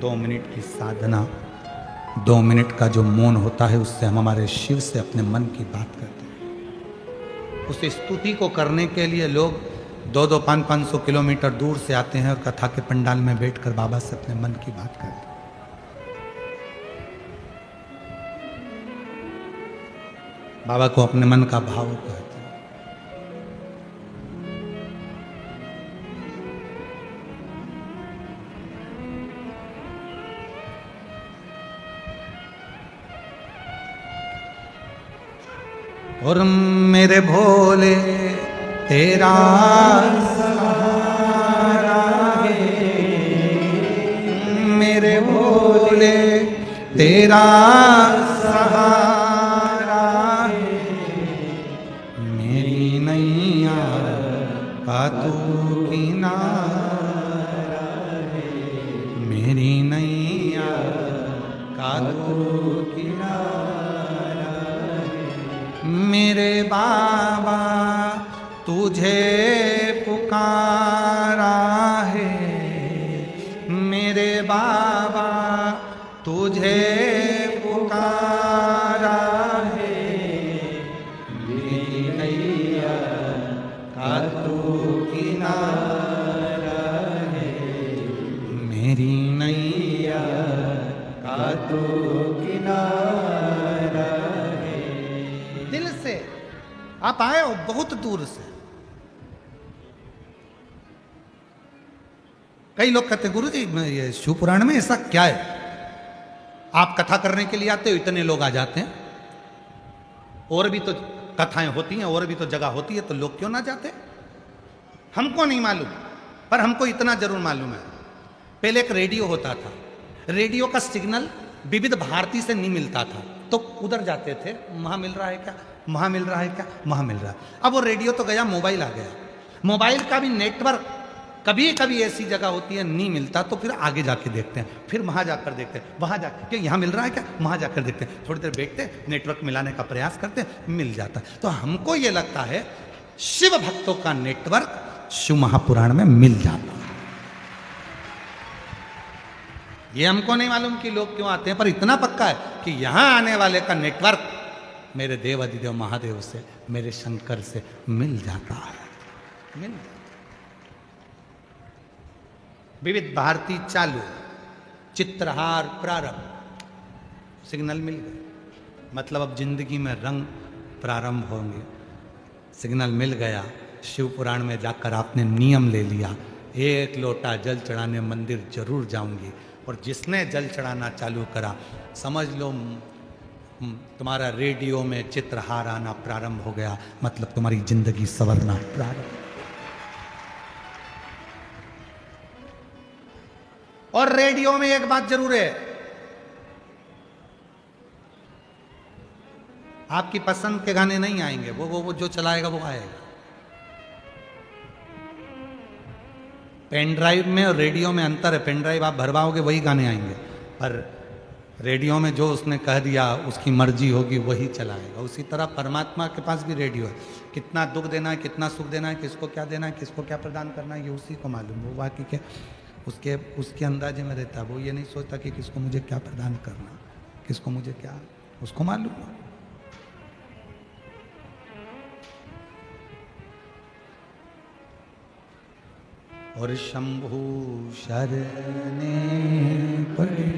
2 मिनट की साधना, 2 मिनट का जो मौन होता है, उससे हम हमारे शिव से अपने मन की बात करते हैं। उस स्तुति को करने के लिए लोग 2-2, 500 किलोमीटर दूर से आते हैं और कथा के पंडाल में बैठकर बाबा से अपने मन की बात करते हैं। बाबा को अपने मन का भाव कहते हैं। और मेरे भोले तेरा सहारा है, मेरे भोले तेरा सहारा है, मेरी नैया का तू किनारा है, मेरी नैया का तू किनारा है, मेरे बाबा तुझे पुकारा है, मेरे बाबा तुझे पुकारा है, मेरी नैया का तू किनारा है, मेरी नैया का तू किनारा है। दिल से आप आए हो बहुत दूर से। कई लोग कहते हैं गुरु जी ये शिव पुराण में ऐसा क्या है, आप कथा करने के लिए आते हो, इतने लोग आ जाते हैं, और भी तो कथाएं होती हैं, और भी तो जगह होती है, तो लोग क्यों ना जाते? हमको नहीं मालूम, पर हमको इतना जरूर मालूम है। पहले एक रेडियो होता था, रेडियो का सिग्नल विविध भारती से नहीं मिलता था, तो उधर जाते थे, वहां मिल रहा है क्या, वहां मिल रहा है क्या, वहां मिल रहा है। अब वो रेडियो तो गया, मोबाइल आ गया, मोबाइल का भी नेटवर्क कभी कभी ऐसी जगह होती है नहीं मिलता, तो फिर आगे जाके देखते हैं, फिर वहां जाकर देखते हैं, वहां जाकर क्या यहाँ मिल रहा है क्या, वहां जाकर देखते हैं, थोड़ी देर बैठते हैं, नेटवर्क मिलाने का प्रयास करते हैं, मिल जाता है। तो हमको ये लगता है शिव भक्तों का नेटवर्क शिव महापुराण में मिल जाता है। ये हमको नहीं मालूम कि लोग क्यों आते हैं, पर इतना पक्का है कि यहां आने वाले का नेटवर्क मेरे देव अधिदेव महादेव से, मेरे शंकर से मिल जाता है, मिल जाता है। विविध भारती चालू, चित्रहार प्रारंभ, सिग्नल मिल गए, मतलब अब जिंदगी में रंग प्रारंभ होंगे। सिग्नल मिल गया, शिव पुराण में जाकर आपने नियम ले लिया, 1 लोटा जल चढ़ाने मंदिर जरूर जाऊंगी, और जिसने जल चढ़ाना चालू करा, समझ लो तुम्हारा रेडियो में चित्रहार आना प्रारंभ हो गया, मतलब तुम्हारी जिंदगी संवरना प्रारंभ। और रेडियो में एक बात जरूर है, आपकी पसंद के गाने नहीं आएंगे, वो जो चलाएगा वो आएगा। पेन ड्राइव में और रेडियो में अंतर है, पेन ड्राइव आप भरवाओगे वही गाने आएंगे, पर रेडियो में जो उसने कह दिया उसकी मर्जी होगी वही चलाएगा। उसी तरह परमात्मा के पास भी रेडियो है, कितना दुख देना है, कितना सुख देना है, किसको क्या देना है, किसको क्या प्रदान करना है, ये उसी को मालूम। वो बाकी के उसके अंदाजे में रहता है, वो ये नहीं सोचता कि किसको मुझे क्या प्रदान करना, किसको मुझे क्या, उसको मालूम है। और शंभु शरणे पड़े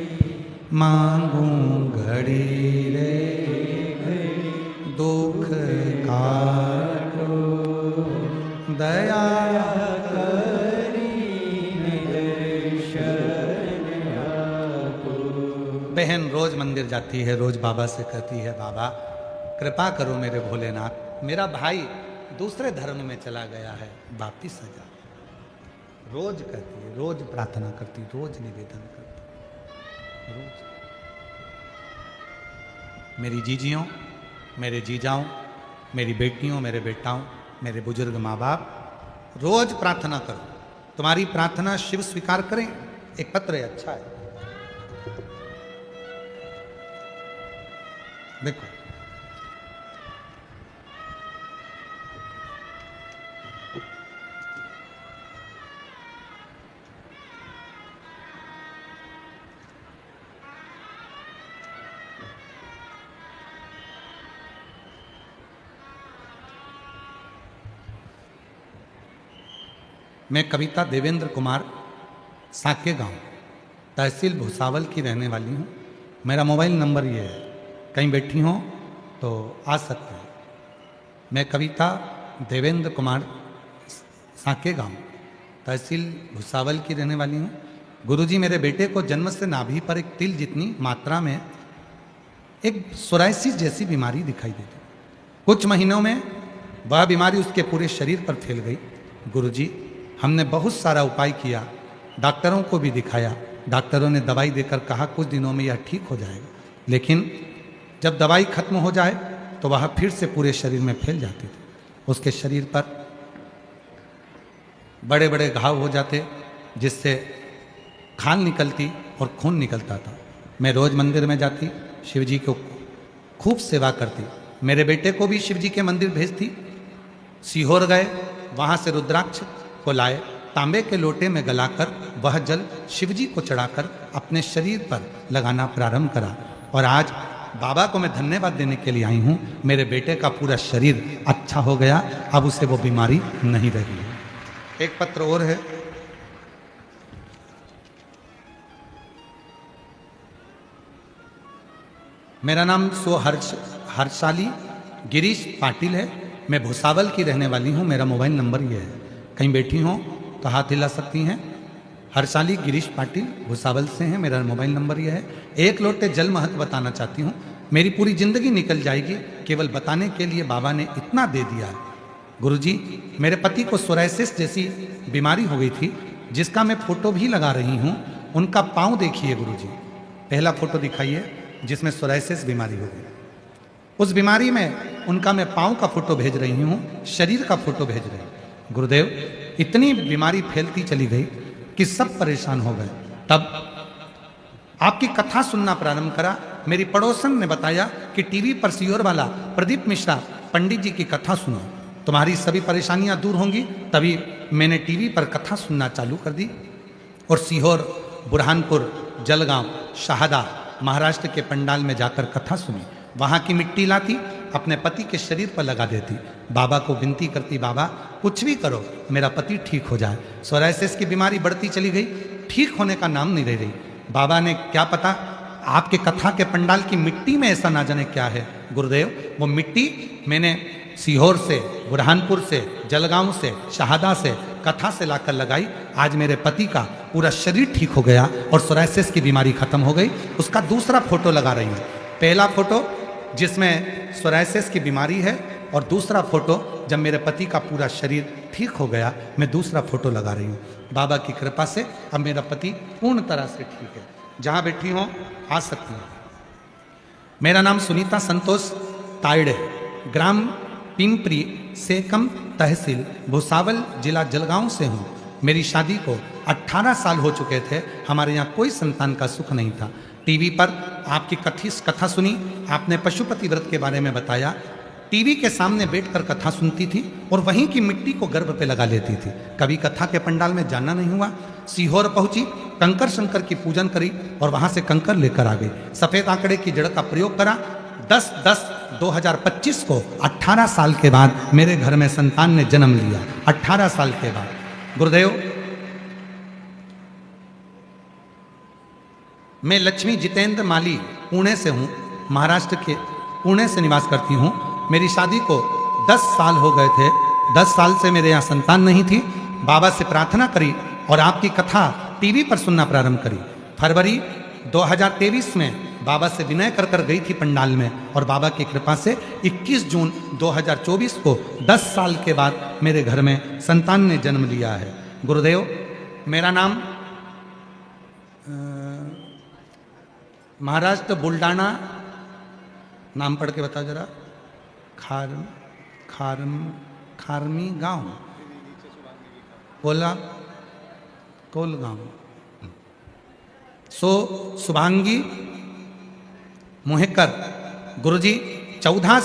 मांगू घड़ी रे दुख काटो दया करी बहन रोज मंदिर जाती है, रोज बाबा से कहती है बाबा कृपा करो मेरे भोलेनाथ, मेरा भाई दूसरे धर्म में चला गया है, वापिस आ जा। रोज कहती है, रोज प्रार्थना करती, रोज निवेदन करती, रोज। मेरी जीजियों, मेरे जीजाओं, मेरी बेटियों, मेरे बेटाओं, मेरे बुजुर्ग माँ बाप, रोज प्रार्थना करो, तुम्हारी प्रार्थना शिव स्वीकार करें। एक पत्र है, अच्छा है, देखो। मैं कविता देवेंद्र कुमार, साके गांव, तहसील भुसावल की रहने वाली हूँ। मेरा मोबाइल नंबर ये है, कहीं बैठी हो तो आ सकते हैं। मैं कविता देवेंद्र कुमार, साके गांव, तहसील भुसावल की रहने वाली हूँ। गुरुजी मेरे बेटे को जन्म से नाभि पर एक तिल जितनी मात्रा में एक सोराइसिस जैसी बीमारी दिखाई देती। कुछ महीनों में वह बीमारी उसके पूरे शरीर पर फैल गई। गुरुजी हमने बहुत सारा उपाय किया, डॉक्टरों को भी दिखाया, डॉक्टरों ने दवाई देकर कहा कुछ दिनों में यह ठीक हो जाएगा, लेकिन जब दवाई खत्म हो जाए तो वह फिर से पूरे शरीर में फैल जाती थी। उसके शरीर पर बड़े बड़े घाव हो जाते, जिससे खाल निकलती और खून निकलता था। मैं रोज मंदिर में जाती, शिवजी को खूब सेवा करती, मेरे बेटे को भी शिवजी के मंदिर भेजती। सीहोर गए, वहाँ से रुद्राक्ष को लाए, तांबे के लोटे में गलाकर वह जल शिवजी को चढ़ाकर अपने शरीर पर लगाना प्रारंभ करा। और आज बाबा को मैं धन्यवाद देने के लिए आई हूँ, मेरे बेटे का पूरा शरीर अच्छा हो गया, अब उसे वो बीमारी नहीं रही है। एक पत्र और है, मेरा नाम हर्षाली गिरीश पाटिल है, मैं भुसावल की रहने वाली हूँ। मेरा मोबाइल नंबर ये है, कहीं बैठी हो तो हाथ हिला सकती हैं। हर्षाली गिरीश पाटिल भुसावल से हैं, मेरा मोबाइल नंबर ये है। एक लोटे जल महत्व बताना चाहती हूँ, मेरी पूरी जिंदगी निकल जाएगी केवल बताने के लिए, बाबा ने इतना दे दिया है। गुरुजी मेरे पति को सोराइसिस जैसी बीमारी हो गई थी, जिसका मैं फोटो भी लगा रही हूँ। उनका पाँव देखिए गुरुजी, पहला फोटो दिखाइए जिसमें सोराइसिस बीमारी हो गई। उस बीमारी में उनका मैं पाँव का फोटो भेज रही हूँ, शरीर का फोटो भेज रही हूँ। गुरुदेव इतनी बीमारी फैलती चली गई कि सब परेशान हो गए। तब आपकी कथा सुनना प्रारंभ करा। मेरी पड़ोसन ने बताया कि टीवी पर सीहोर वाला प्रदीप मिश्रा पंडित जी की कथा सुनो, तुम्हारी सभी परेशानियां दूर होंगी। तभी मैंने टीवी पर कथा सुनना चालू कर दी और सीहोर, बुरहानपुर, जलगांव, शहादा, महाराष्ट्र के पंडाल में जाकर कथा सुनी। वहाँ की मिट्टी लाती, अपने पति के शरीर पर लगा देती, बाबा को विनती करती, बाबा कुछ भी करो मेरा पति ठीक हो जाए। सोराइसिस की बीमारी बढ़ती चली गई, ठीक होने का नाम नहीं ले रही। बाबा ने क्या पता आपके कथा के पंडाल की मिट्टी में ऐसा ना जाने क्या है। गुरुदेव वो मिट्टी मैंने सीहोर से, बुरहानपुर से, जलगांव से, शहादा से, कथा से लाकर लगाई। आज मेरे पति का पूरा शरीर ठीक हो गया और सोराइसिस की बीमारी खत्म हो गई। उसका दूसरा फोटो लगा रही हूँ, पहला फोटो जिसमें सोराइसिस की बीमारी है और दूसरा फोटो जब मेरे पति का पूरा शरीर ठीक हो गया, मैं दूसरा फोटो लगा रही हूँ। बाबा की कृपा से अब मेरा पति पूर्ण तरह से ठीक है। जहाँ बैठी हो आ सकती हूँ। मेरा नाम सुनीता संतोष तायड़े, ग्राम पिंपरी सेकम, तहसील भुसावल, जिला जलगांव से हूँ। मेरी शादी को 18 साल हो चुके थे, हमारे यहाँ कोई संतान का सुख नहीं था। टीवी पर आपकी कथा सुनी, आपने पशुपति व्रत के बारे में बताया। टीवी के सामने बैठकर कथा सुनती थी और वहीं की मिट्टी को गर्भ पे लगा लेती थी। कभी कथा के पंडाल में जाना नहीं हुआ। सीहोर पहुंची, कंकर शंकर की पूजन करी और वहां से कंकर लेकर आ गई। सफेद आंकड़े की जड़ का प्रयोग करा। 10/10/2025 को 18 साल के बाद मेरे घर में संतान ने जन्म लिया। 18 साल के बाद। गुरुदेव मैं लक्ष्मी जितेंद्र माली पुणे से हूँ, महाराष्ट्र के पुणे से निवास करती हूँ। मेरी शादी को 10 साल हो गए थे। 10 साल से मेरे यहाँ संतान नहीं थी। बाबा से प्रार्थना करी और आपकी कथा टीवी पर सुनना प्रारंभ करी। फरवरी 2023 में बाबा से विनय कर कर गई थी पंडाल में, और बाबा की कृपा से 21 जून 2024 को 10 साल के बाद मेरे घर में संतान ने जन्म लिया है। गुरुदेव, मेरा नाम महाराष्ट्र बुल्डाना, नाम पढ़ के बताओ जरा, खारमी गांव, कोल गांव। सो शुभांगी मोहेकर गुरुजी 14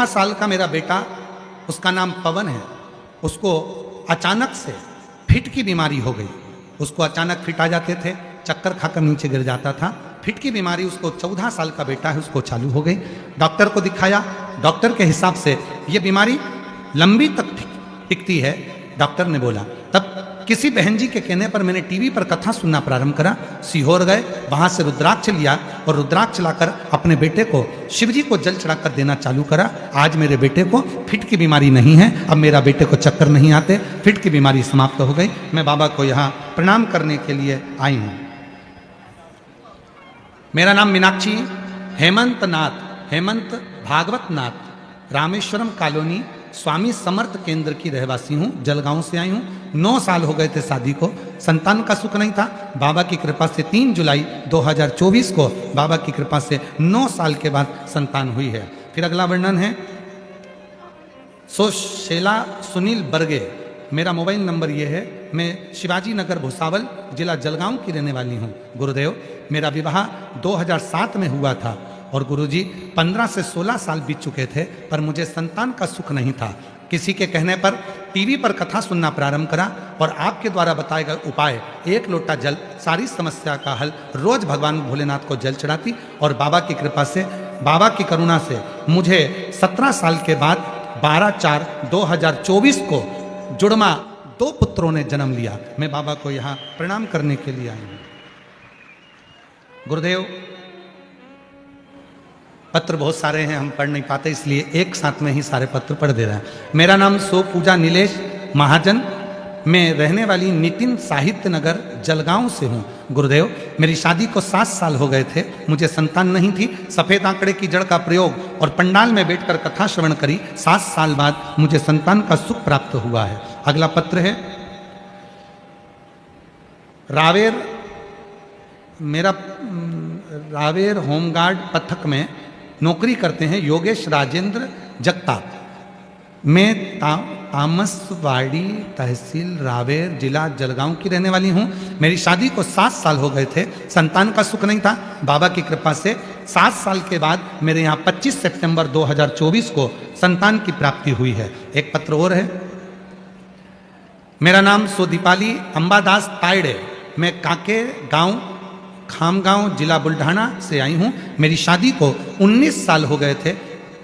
साल का मेरा बेटा, उसका नाम पवन है। उसको अचानक से फिट की बीमारी हो गई। उसको अचानक फिट आ जाते थे, चक्कर खाकर नीचे गिर जाता था। फिट की बीमारी उसको 14 साल का बेटा है, उसको चालू हो गई। डॉक्टर को दिखाया, डॉक्टर के हिसाब से ये बीमारी लंबी तक टिकती है, डॉक्टर ने बोला। तब किसी बहन जी के कहने पर मैंने टीवी पर कथा सुनना प्रारंभ करा। सीहोर गए, वहां से रुद्राक्ष लिया और रुद्राक्ष लाकर अपने बेटे को शिव जी को जल चढ़ाकर देना चालू करा। आज मेरे बेटे को फिट की बीमारी नहीं है। अब मेरा बेटे को चक्कर नहीं आते, फिट की बीमारी समाप्त हो गई। मैं बाबा को यहाँ प्रणाम करने के लिए आई हूँ। मेरा नाम मीनाक्षी हेमंत भागवत नाथ, रामेश्वरम कॉलोनी स्वामी समर्थ केंद्र की रहवासी हूँ। जलगांव से आई हूँ। 9 साल हो गए थे शादी को, संतान का सुख नहीं था। बाबा की कृपा से 3 जुलाई 2024 को बाबा की कृपा से 9 साल के बाद संतान हुई है। फिर अगला वर्णन है। शेला सुनील बर्गे, मेरा मोबाइल नंबर ये है। मैं शिवाजी नगर भुसावल, जिला जलगांव की रहने वाली हूँ। गुरुदेव, मेरा विवाह 2007 में हुआ था और गुरुजी 15 से 16 साल बीत चुके थे, पर मुझे संतान का सुख नहीं था। किसी के कहने पर टीवी पर कथा सुनना प्रारंभ करा और आपके द्वारा बताए गए उपाय, 1 लोटा जल सारी समस्या का हल, रोज भगवान भोलेनाथ को जल चढ़ाती और बाबा की कृपा से, बाबा की करुणा से मुझे 17 साल के बाद 12/4/2024 को जुड़मा 2 पुत्रों ने जन्म लिया। मैं बाबा को यहाँ प्रणाम करने के लिए आई हूँ। गुरुदेव, पत्र बहुत सारे हैं, हम पढ़ नहीं पाते, इसलिए एक साथ में ही सारे पत्र पढ़ दे रहे हैं। मेरा नाम सो पूजा नीलेश महाजन, मैं रहने वाली नितिन साहित्य नगर जलगांव से हूँ। गुरुदेव, मेरी शादी को 7 साल हो गए थे, मुझे संतान नहीं थी। सफ़ेद आंकड़े की जड़ का प्रयोग और पंडाल में बैठकर कथा श्रवण करी। 7 साल बाद मुझे संतान का सुख प्राप्त हुआ है। अगला पत्र है। रावेर होमगार्ड पथक में नौकरी करते हैं योगेश राजेंद्र जगताप। मैं तामसवाड़ी तहसील रावेर जिला जलगांव की रहने वाली हूँ। मेरी शादी को 7 साल हो गए थे, संतान का सुख नहीं था। बाबा की कृपा से 7 साल के बाद मेरे यहाँ 25 सितंबर 2024 को संतान की प्राप्ति हुई है। एक पत्र और है। मेरा नाम दीपाली अंबादास तायड़े, मैं काके गांव खामगांव जिला बुल्ढाना से आई हूँ। मेरी शादी को 19 साल हो गए थे।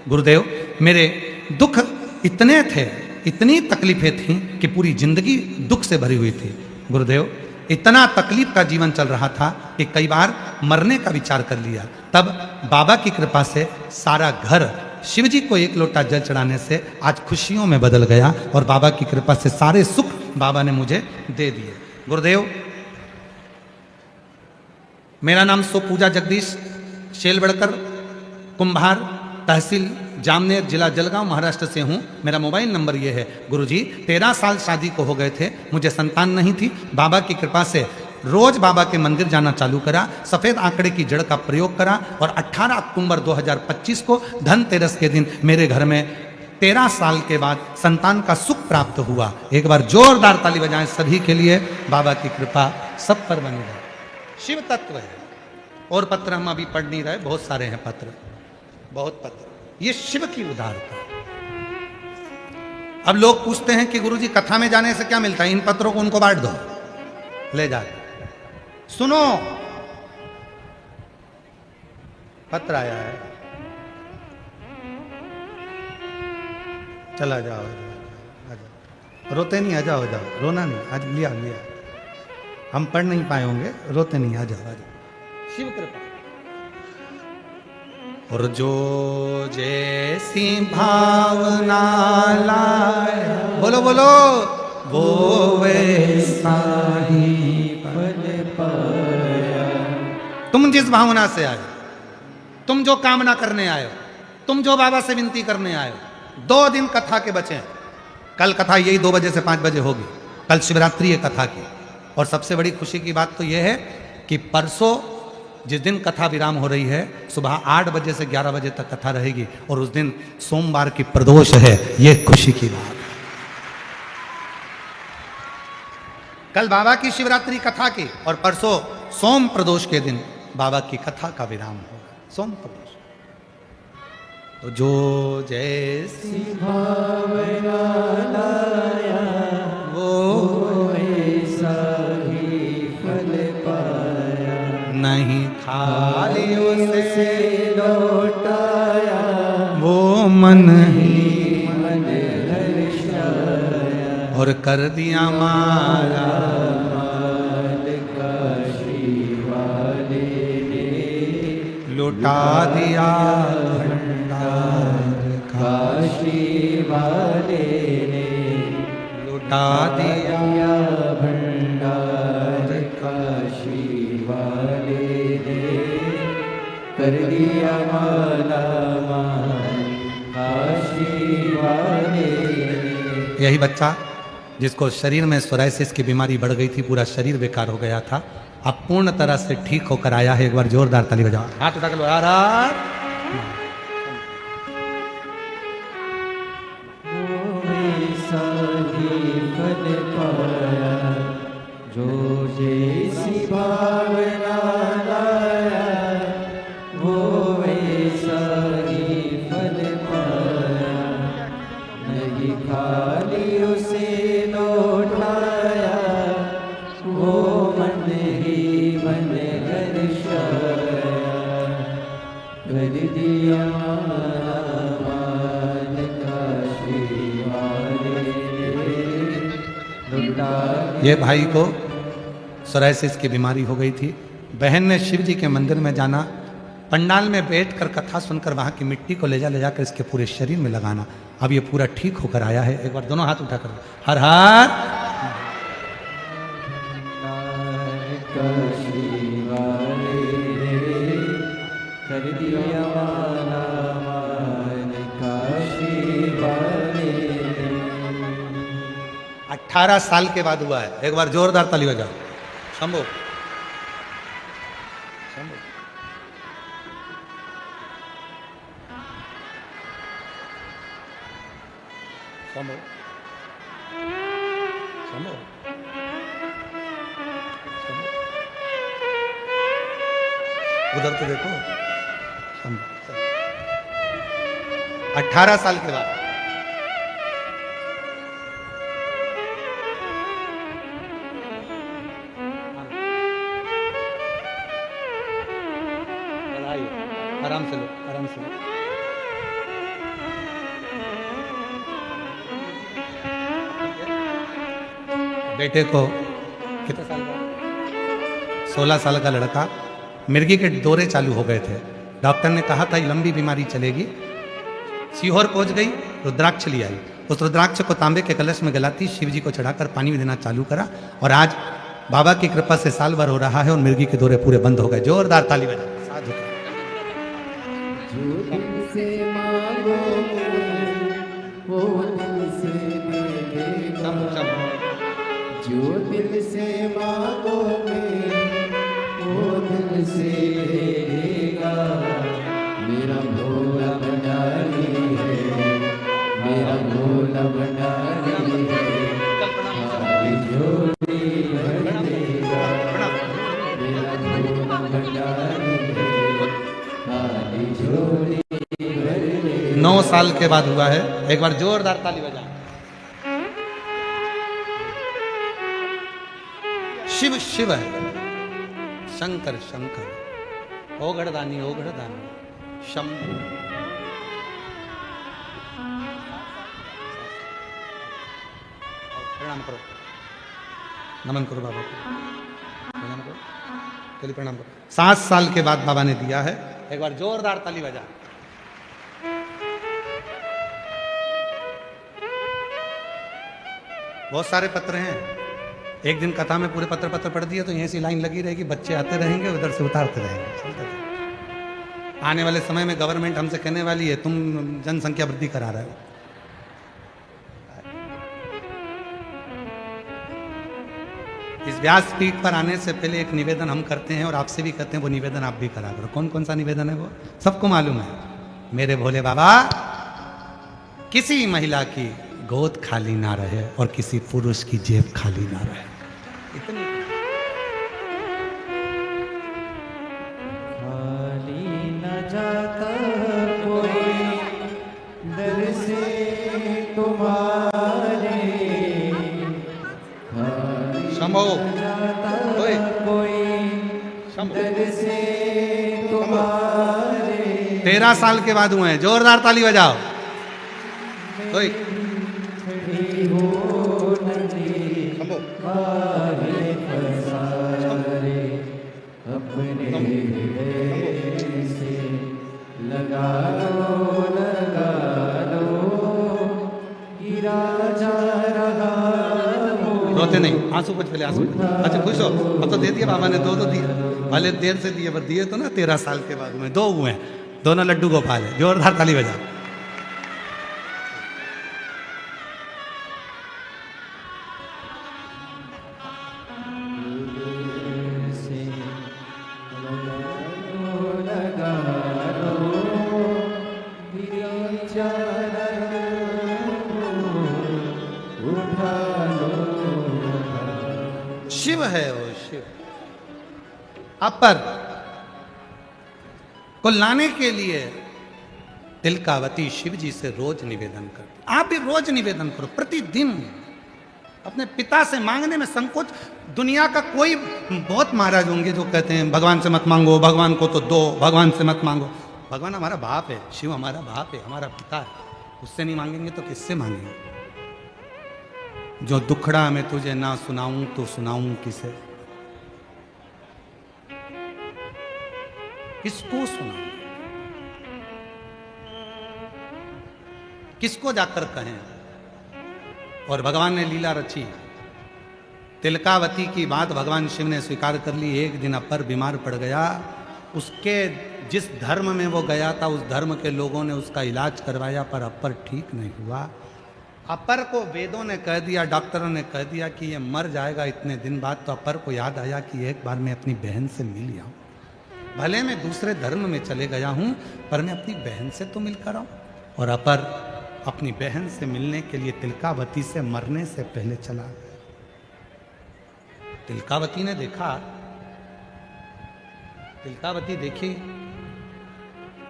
गुरुदेव, मेरे दुख इतने थे, इतनी तकलीफें थीं कि पूरी जिंदगी दुख से भरी हुई थी। गुरुदेव, इतना तकलीफ का जीवन चल रहा था कि कई बार मरने का विचार कर लिया। तब बाबा की कृपा से सारा घर शिव जी को 1 लोटा जल चढ़ाने से आज खुशियों में बदल गया और बाबा की कृपा से सारे सुख बाबा ने मुझे दे दिए। गुरुदेव, मेरा नाम पूजा जगदीश शेलवड़कर, कुंभार, तहसील जामनेर, जिला जलगांव, महाराष्ट्र से हूँ। मेरा मोबाइल नंबर ये है। गुरुजी, 13 साल शादी को हो गए थे, मुझे संतान नहीं थी। बाबा की कृपा से रोज बाबा के मंदिर जाना चालू करा, सफ़ेद आंकड़े की जड़ का प्रयोग करा और 18 अक्टूबर 2025 को धनतेरस के दिन मेरे घर में 13 साल के बाद संतान का सुख प्राप्त हुआ। एक बार जोरदार ताली बजाएं सभी के लिए। बाबा की कृपा सब पर बनी रहे। शिव तत्व है। और पत्र हम अभी पढ़ नहीं रहे, बहुत सारे हैं पत्र, बहुत पत्र। ये शिव की उदारता। अब लोग पूछते हैं कि गुरुजी कथा में जाने से क्या मिलता है? इन पत्रों को उनको बांट दो, ले जा। सुनो, पत्र आया है, चला जाओ, आ जाओ। रोते नहीं, आ जाओ, जाओ, रोना नहीं। आज लिया, हम पढ़ नहीं पाए होंगे, रोते नहीं, आ जाओ, आ जाओ। शिव कृपा। और जो जैसी भावना लाए, बोलो बोलो, वो वैसा ही फल पाया। तुम जिस भावना से आए, तुम जो कामना करने आए हो, तुम जो बाबा से विनती करने आए हो, 2 दिन कथा के बचे हैं। कल कथा यही 2 बजे से 5 बजे होगी। कल शिवरात्रि है कथा की। और सबसे बड़ी खुशी की बात तो यह है कि परसों जिस दिन कथा विराम हो रही है, सुबह 8 बजे से 11 बजे तक कथा रहेगी और उस दिन सोमवार की प्रदोष है। यह खुशी की बात। कल बाबा की शिवरात्रि कथा की और परसों सोम प्रदोष के दिन बाबा की कथा का विराम होगा। सोम प्रदोष। तो जो जैसी भावना लाया वो वैसा ही फल पाया। नहीं खाली उसे लौटाया वो मन ही मन हर्षाया। और कर दिया माला माल काशी वाले ने लुटा दिया भंडार का, काशी वाले ने लुटा दिया भंडार काशी वाले ने कर दिया माला माल काशी वाले ने। यही बच्चा जिसको शरीर में सोराइसिस की बीमारी बढ़ गई थी, पूरा शरीर बेकार हो गया था, अब पूर्ण तरह से ठीक होकर आया है। एक बार जोरदार ताली बजाओ। हाथ उठा कर लो। वैसा ही फल पाया जो जैसी भावना लाया। वो वैसा ही फल पाया। नहीं खाली उसे लौटाया वो मन ही मन हर्षाया। कर दिया माल काशी वाले ने लुटा। ये भाई को सोराइसिस की बीमारी हो गई थी। बहन ने शिव जी के मंदिर में जाना, पंडाल में बैठकर कथा सुनकर वहां की मिट्टी को ले जाकर इसके पूरे शरीर में लगाना। अब ये पूरा ठीक होकर आया है। एक बार दोनों हाथ उठाकर हर हर। काशी वाले ने कर दिया माला माल काशी वाले ने। 18 साल के बाद हुआ है। एक बार जोरदार ताली बजाओ। शंभो शंभो। शंभो शंभो। उधर तो देखो। 18 साल के बाद बधाई हो। आराम से लो, आराम से लो। बेटे को कितने साल का? 16 साल का लड़का, मिर्गी के दौरे चालू हो गए थे। डॉक्टर ने कहा था ये लंबी बीमारी चलेगी। सीहोर पहुंच गई, रुद्राक्ष ले आई। उस रुद्राक्ष को तांबे के कलश में गलाती, शिव जी को चढ़ाकर पानी देना चालू करा और आज बाबा की कृपा से साल भर हो रहा है और मिर्गी के दौरे पूरे बंद हो गए। जोरदार ताली बजा। साधु। जो दिल से मांगोगे वो दिल से मिलेगा। जो दिल से मांगोगे वो दिल से मिलेगा। मेरा भोला भंडारी है, मेरा भोला भंडारी है। खाली झोली भर देगा। मेरा भोला भंडारी है, खाली झोली भर देगा। 9 साल के बाद हुआ है। एक बार जोरदार ताली बजा। शिव शिव है, शंकर शंकर, ओगढ़दानी ओगढ़दानी, शंभु। प्रणाम करो, नमन करो बाबा को, प्रणाम करो। चलिए प्रणाम करो। 7 साल के बाद बाबा ने दिया है, एक बार जोरदार ताली बजा। बहुत सारे पत्र हैं, एक दिन कथा में पूरे पत्र पढ़ दिए तो यहीं से लाइन लगी रहेगी, बच्चे आते रहेंगे उधर से उतारते रहेंगे, चलते रहेंगे। आने वाले समय में गवर्नमेंट हमसे कहने वाली है तुम जनसंख्या वृद्धि करा रहे हो। इस व्यासपीठ पर आने से पहले एक निवेदन हम करते हैं और आपसे भी करते हैं, वो निवेदन आप भी करा करो। कौन कौन सा निवेदन है वो सबको मालूम है। मेरे भोले बाबा, किसी महिला की गोद खाली ना रहे और किसी पुरुष की जेब खाली ना रहे। इतनी खाली न जाता कोई दर से तुम्हारे, शंभो ओए कोई शंभो। दर से तुम्हारे। 13 साल के बाद हुए हैं, जोरदार ताली बजाओ। ओए रोते नहीं, आंसू कुछ पहले आंसू। अच्छा खुश हो, अब तो दे दिया बाबा ने, दो दिए, भले देर से दिए पर दिए तो ना। 13 साल के बाद हुए, 2 हुए हैं, दोनों लड्डू गोपाल है। जोरदार ताली बजा। शिव है वो, शिव। अपर को लाने के लिए तिलकावती शिव जी से रोज निवेदन करती। आप भी रोज निवेदन करो, प्रतिदिन। अपने पिता से मांगने में संकोच। दुनिया का कोई, बहुत महाराज होंगे जो कहते हैं भगवान से मत मांगो, भगवान को तो दो, भगवान से मत मांगो। भगवान हमारा बाप है, शिव हमारा बाप है, हमारा पिता है, उससे नहीं मांगेंगे तो किससे मांगेंगे? जो दुखड़ा मैं तुझे ना सुनाऊं तो सुनाऊं किसे? किसको सुनाऊं? किसको जाकर कहें? और भगवान ने लीला रची। तिलकावती की बात भगवान शिव ने स्वीकार कर ली। एक दिन अपर बीमार पड़ गया, उसके जिस धर्म में वो गया था उस धर्म के लोगों ने उसका इलाज करवाया पर अपर ठीक नहीं हुआ। अपर को वेदों ने कह दिया, डॉक्टरों ने कह दिया कि ये मर जाएगा इतने दिन बाद। तो अपर को याद आया कि एक बार मैं अपनी बहन से मिल आऊं। भले मैं दूसरे धर्म में चले गया हूं पर मैं अपनी बहन से तो मिलकर आऊं। और अपर अपनी बहन से मिलने के लिए तिलकावती से मरने से पहले चला गया। तिलकावती ने देखा, तिलकावती देखी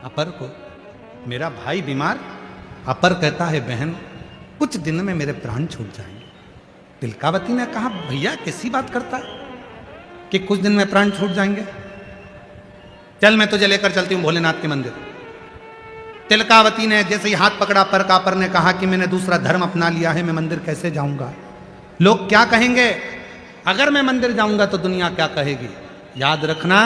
अपर को, मेरा भाई बीमार। अपर कहता है बहन कुछ दिन में मेरे प्राण छूट जाएंगे। तिलकावती ने कहा भैया कैसी बात करता है कि कुछ दिन में प्राण छूट जाएंगे? चल मैं तुझे लेकर चलती हूं भोलेनाथ के मंदिर। तिलकावती ने जैसे ही हाथ पकड़ा अपर का, अपर ने कहा कि मैंने दूसरा धर्म अपना लिया है, मैं मंदिर कैसे जाऊंगा? लोग क्या कहेंगे? अगर मैं मंदिर जाऊंगा तो दुनिया क्या कहेगी? याद रखना,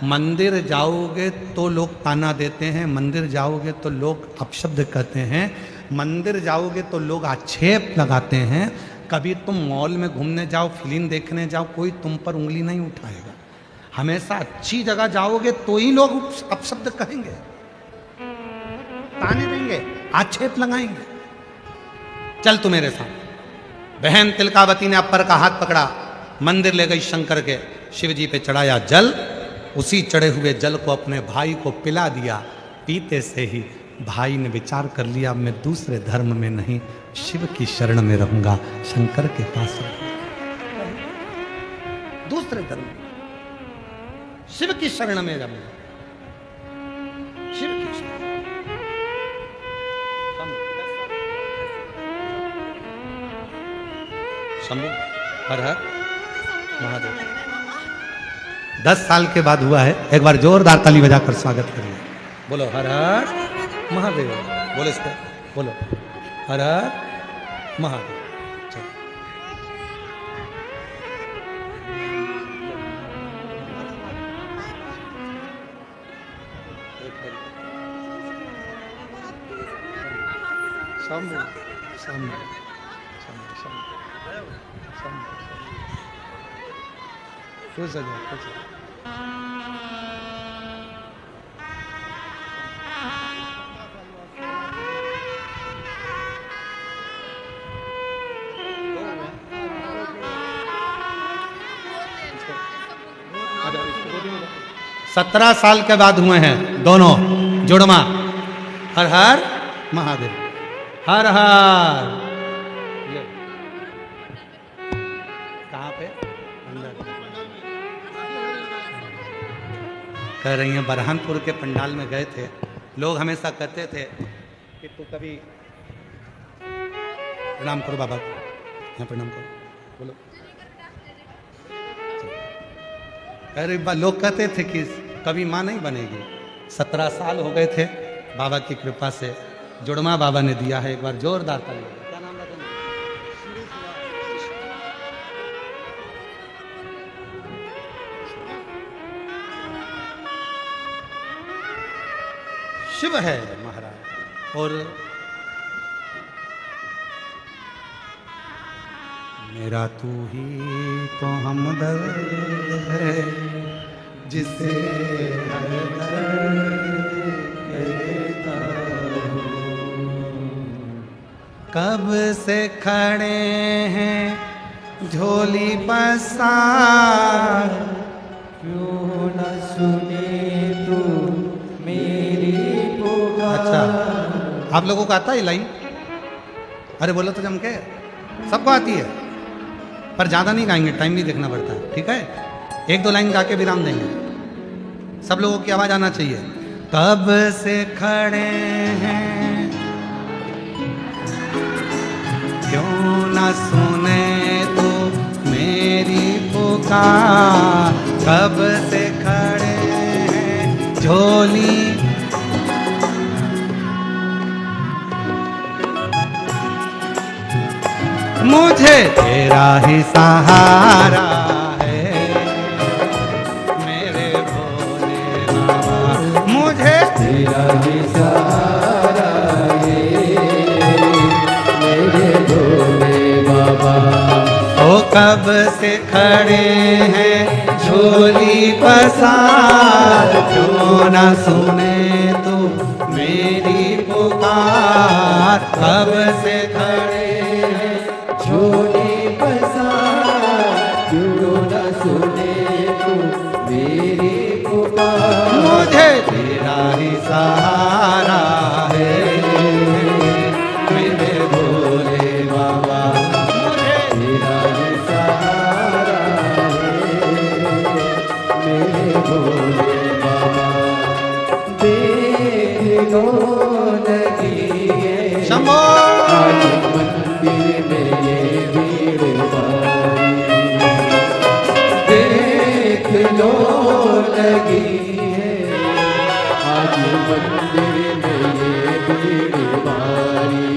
मंदिर जाओगे तो लोग ताना देते हैं, मंदिर जाओगे तो लोग अपशब्द कहते हैं, मंदिर जाओगे तो लोग आक्षेप लगाते हैं। कभी तुम मॉल में घूमने जाओ, फिल्म देखने जाओ, कोई तुम पर उंगली नहीं उठाएगा। हमेशा अच्छी जगह जाओगे तो ही लोग अपशब्द कहेंगे, ताने देंगे, आक्षेप लगाएंगे। चल तू मेरे साथ। बहन तिलकावती ने अपर का हाथ पकड़ा, मंदिर ले गई शंकर के, शिव जी पे चढ़ाया जल। उसी चढ़े हुए जल को अपने भाई को पिला दिया। पीते से ही भाई ने विचार कर लिया मैं दूसरे धर्म में नहीं, शिव की शरण में रहूंगा, शंकर के पास रहूंगा। दूसरे धर्म में, शिव की शरण में रहूंगा, शिव की शरण। शंभू हर हर महादेव। 10 साल के बाद हुआ है। एक बार जोरदार ताली बजाकर स्वागत करिए। बोलो हर हर महादेव। बोलो इसको, बोलो हर हर महादेव। शंभु शंभु शंभु खुश हो जाओ, खुश हो जाओ। सत्रह साल के बाद हुए हैं दोनों जुड़वा। हर हर महादेव, हर हर। कहाँ पे? अंदर। कह रही हैं बरहानपुर के पंडाल में गए थे, लोग हमेशा कहते थे कि तू कभी प्रणाम करो बाबा को, यहाँ प्रणाम करो, बोलो। अरे लोग कहते थे कि कभी माँ नहीं बनेगी। 17 साल हो गए थे, बाबा की कृपा से जुड़वा बाबा ने दिया है। एक बार जोरदार ताली। क्या नाम रखा? शिव है महाराज। और मेरा तू ही तो हमदर्द है, जिसे हर दर्द कहता हूँ। कब से खड़े हैं झोली पसार, क्यों न सुने तू मेरी पुकार। अच्छा, आप लोगों को आता है लाइन? अरे बोलो तो जम के। सबको आती है, पर ज़्यादा नहीं गाएंगे, टाइम भी देखना पड़ता है, ठीक है? एक दो लाइन गा के विराम देंगे। सब लोगों की आवाज़ आना चाहिए। कब से खड़े हैं, क्यों न सुने तो मेरी पुकार। कब से खड़े हैं झोली मुझे तेरा ही सहारा है, मेरे भोले बाबा। मुझे तेरा ही सहारा है, मेरे भोले बाबा। ओ कब से खड़े हैं झोली पसार, क्यों न सुने तू मेरी पुकार। कब से खड़े झोली पसार, क्यों न सुने तू मेरी पुकार। मुझे तेरा ही सहारा है, मेरे भोले बाबा। मुझे तेरा ही सहारा है, मेरे भोले बाबा। देख लो लगी है शंभो। आज मंदिर में ये भीड़ भारी। देख लो लगी है आज मंदिर में ये भीड़ भारी।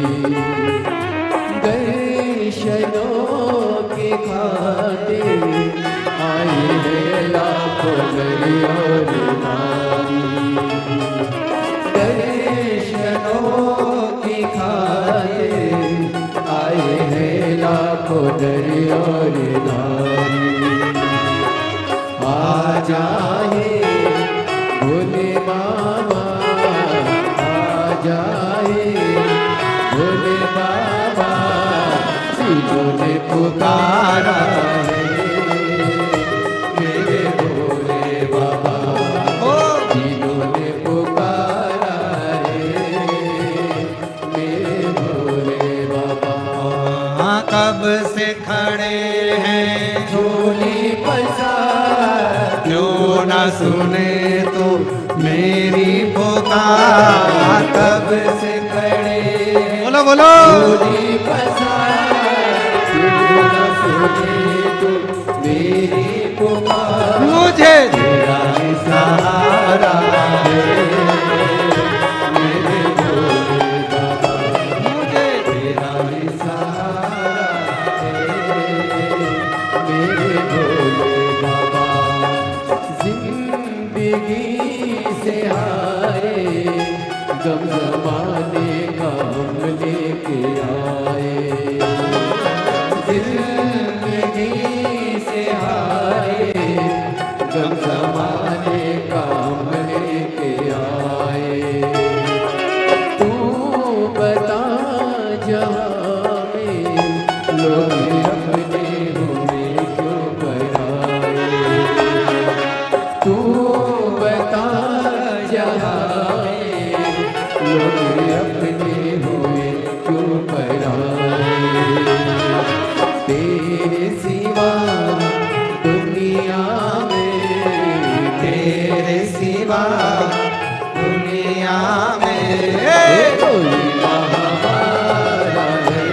दर्शनों के खातिर आए हैं लाखों नर और नारी। दर्शनों की खातिर आए हैं लाखों नर और नारी। आ जाए भोले बाबा, आ जाए भोले बाबा। जिन्होंने पुकारा है मेरे भोले बाबा। ओ जिन्होंने पुकारा है मेरे भोले बाबा। कब से खड़े हैं झोली पसार, क्यों न सुने तो मेरी पुकार। कब से खड़े बोलो बोलो। झोली पसार, क्यों न सुने तू मेरी पुकार। मुझे तेरा ही सहारा है, मेरे भोले बाबा। मुझे तेरा ही सहारा है, मेरे भोले बाबा। जिंदगी से हारे गम जमाने का हम लेके आए, जिंदगी से हारे गम जमाने का हम लेके आए। तू बता जहाँ में लोग अपने हुए क्यों बनाए, तू बता जहाँ में लोग अपने हुए क्यों बनाए। तेरे सिवा दुनिया में, तेरे सिवा दुनिया में कोई ना हमारा है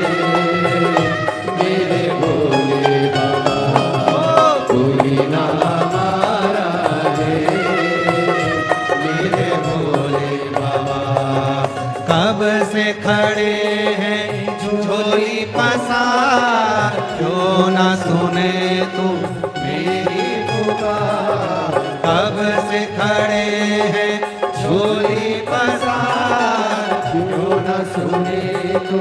मेरे भोले बाबा, कोई ना हमारा है मेरे भोले बाबा। कब से खड़े हैं झोली पसार, क्यों ना सुने तू मेरी पुकार। कब से खड़े हैं झोली पसार, क्यों न सुने तू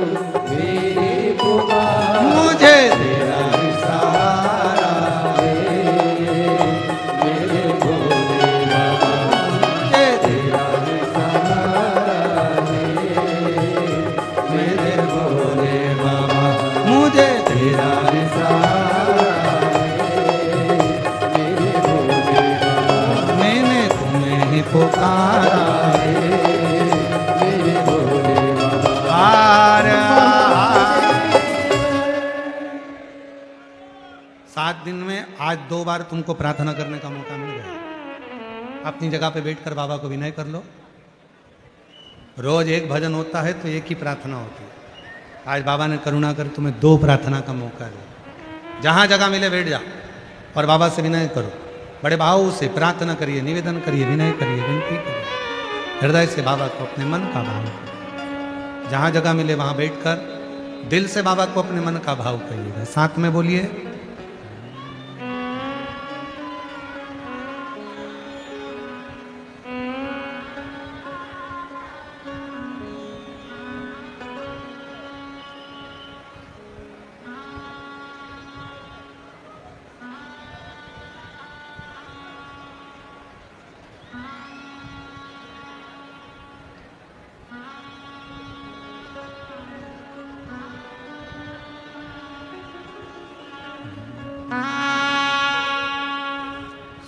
मेरी पुकार। मुझे तेरा ही सहारा है मेरे भोले बाबा, तेरा ही सहारा है मेरे भोले बाबा, मुझे तेरा ही सहारा है मेरे भोले बाबा। मैंने तुम्हें ही पुकारा मेरे भोले बाबा। हार 7 दिन में आज 2 बार तुमको प्रार्थना करने का मौका मिल गया। अपनी जगह पे बैठकर बाबा को विनय कर लो। रोज एक भजन होता है तो एक ही प्रार्थना होती है। आज बाबा ने करुणा कर तुम्हें 2 प्रार्थना का मौका दिया। जहाँ जगह मिले बैठ जाओ और बाबा से विनय करो। बड़े भाव से प्रार्थना करिए, निवेदन करिए, विनय करिए, विनती करिए। हृदय से बाबा को अपने मन का भाव करिए। जहाँ जगह मिले वहाँ बैठकर दिल से बाबा को अपने मन का भाव करिएगा। साथ में बोलिए,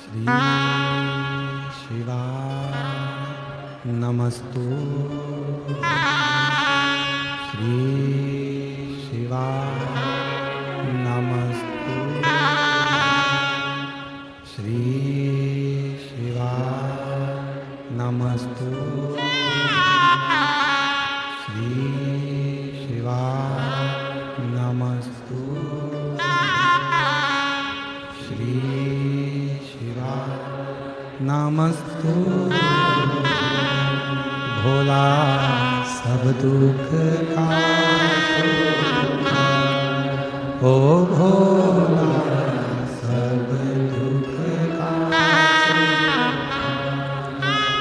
श्री शिवाय नमस्तु, श्री शिवाय नमस्तु, श्री शिवाय नमस्तु, श्री शिवाय नमस्तु, श्री शिवाय नमस्तु। भोला सब दुख काटो, ओ भोला सब दुख काटो।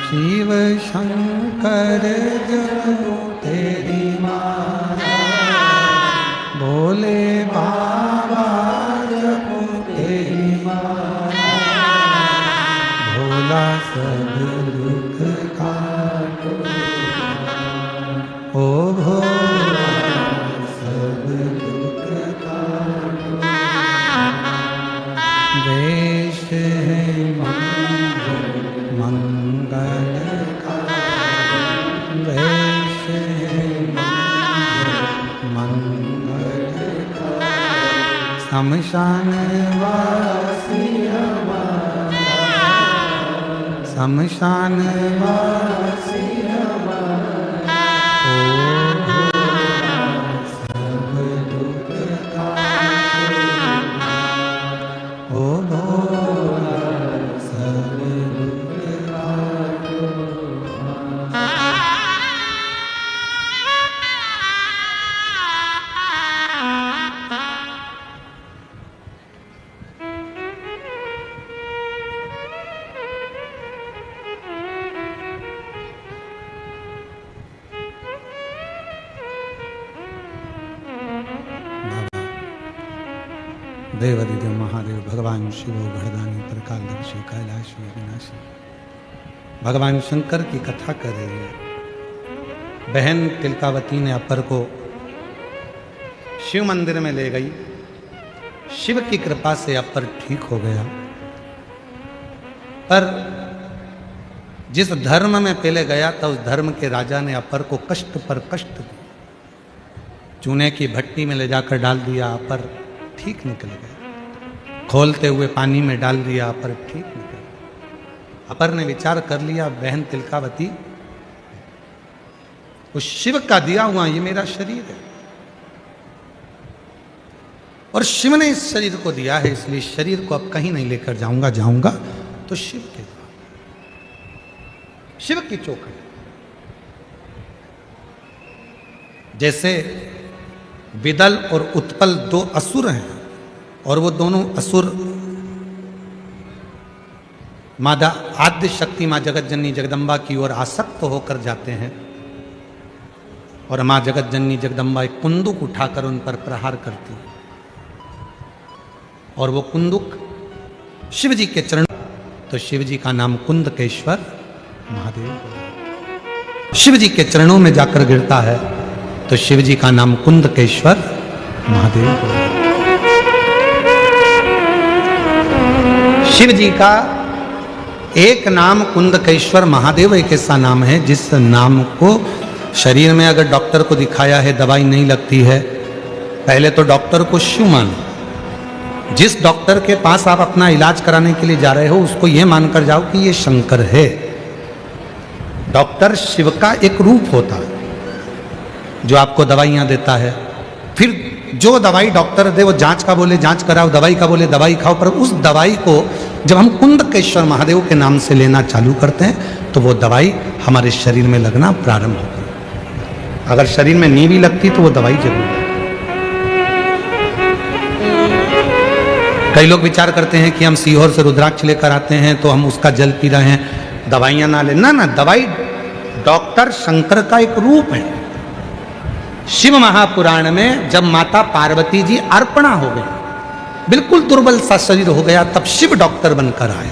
शिव शंकर जपो तेरी माला, भोले बाबा जपो तेरी माला। भोला सब दुख काटो, ओ भोला सब दुख काटो। वेश है मंगल का, वेश है मंगल का। शमशान वासी हमारा, शमशान वासी हमारा। ओ भोला सब दुख काटो, ओ भोला सब दुख काटो। देवदिदेव महादेव भगवान शिवो भरदानी प्रकालदर्शी कैलाशी अविनाशी। भगवान शंकर की कथा कर रही है। बहन तिलकावती ने अपर को शिव मंदिर में ले गई। शिव की कृपा से अपर ठीक हो गया। पर जिस धर्म में पहले गया था उस धर्म के राजा ने अपर को कष्ट पर कष्ट दिया। चूने की भट्टी में ले जाकर डाल दिया, अपर ठीक निकल गया। खोलते हुए पानी में डाल दिया, अपर ठीक निकल गया। अपर ने विचार कर लिया, बहन तिलकावती, उस शिव का दिया हुआ ये मेरा शरीर है और शिव ने इस शरीर को दिया है, इसलिए शरीर को अब कहीं नहीं लेकर जाऊंगा, जाऊंगा तो शिव के द्वार, शिव की चौखट। जैसे विदल और उत्पल दो असुर हैं और वो दोनों असुर मादा आद्य शक्ति मां जगत जननी जगदम्बा की ओर आसक्त होकर जाते हैं और मां जगत जननी जगदम्बा एक कुंदुक उठाकर उन पर प्रहार करती है और वो कुंदुक शिव जी के चरण, तो शिव जी का नाम कुंदकेश्वर महादेव। शिव जी के चरणों में जाकर गिरता है तो शिव जी का नाम कुंदकेश्वर महादेव। शिव जी का एक नाम कुंदकेश्वर महादेव एक ऐसा नाम है जिस नाम को शरीर में अगर डॉक्टर को दिखाया है, दवाई नहीं लगती है, पहले तो डॉक्टर को शिव मानो। जिस डॉक्टर के पास आप अपना इलाज कराने के लिए जा रहे हो उसको यह मानकर जाओ कि ये शंकर है। डॉक्टर शिव का एक रूप होता है जो आपको दवाइयां देता है। फिर जो दवाई डॉक्टर दे वो जांच का बोले जांच कराओ, दवाई का बोले दवाई खाओ, पर उस दवाई को जब हम कुंदकेश्वर महादेव के नाम से लेना चालू करते हैं तो वो दवाई हमारे शरीर में लगना प्रारंभ होती है। अगर शरीर में नहीं भी लगती तो वो दवाई जरूर है। कई लोग विचार करते हैं कि हम सीहोर से रुद्राक्ष लेकर आते हैं तो हम उसका जल पी रहे हैं, दवाइयां ना ले। ना, दवाई डॉक्टर शंकर का एक रूप है। शिव महापुराण में जब माता पार्वती जी अर्पणा हो गई, बिल्कुल दुर्बल सा शरीर हो गया, तब शिव डॉक्टर बनकर आए।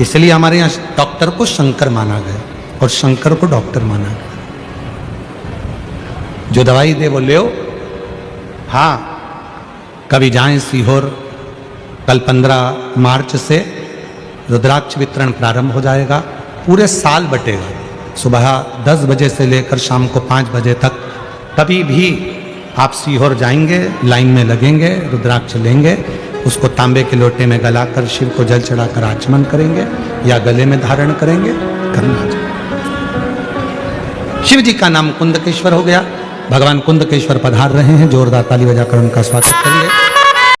इसलिए हमारे यहाँ डॉक्टर को शंकर माना गया और शंकर को डॉक्टर माना गया। जो दवाई दे वो ले। हाँ, कभी जाएं सीहोर, कल 15 मार्च से रुद्राक्ष वितरण प्रारंभ हो जाएगा। पूरे साल बटेगा, सुबह 10 बजे से लेकर शाम को 5 बजे तक। कभी भी आप सीहोर जाएंगे, लाइन में लगेंगे, रुद्राक्ष लेंगे, उसको तांबे के लोटे में गलाकर शिव को जल चढ़ाकर आचमन करेंगे या गले में धारण करेंगे, करना चाहिए। शिव जी का नाम कुंदकेश्वर हो गया। भगवान कुंदकेश्वर पधार रहे हैं, जोरदार ताली बजाकर उनका स्वागत करिए।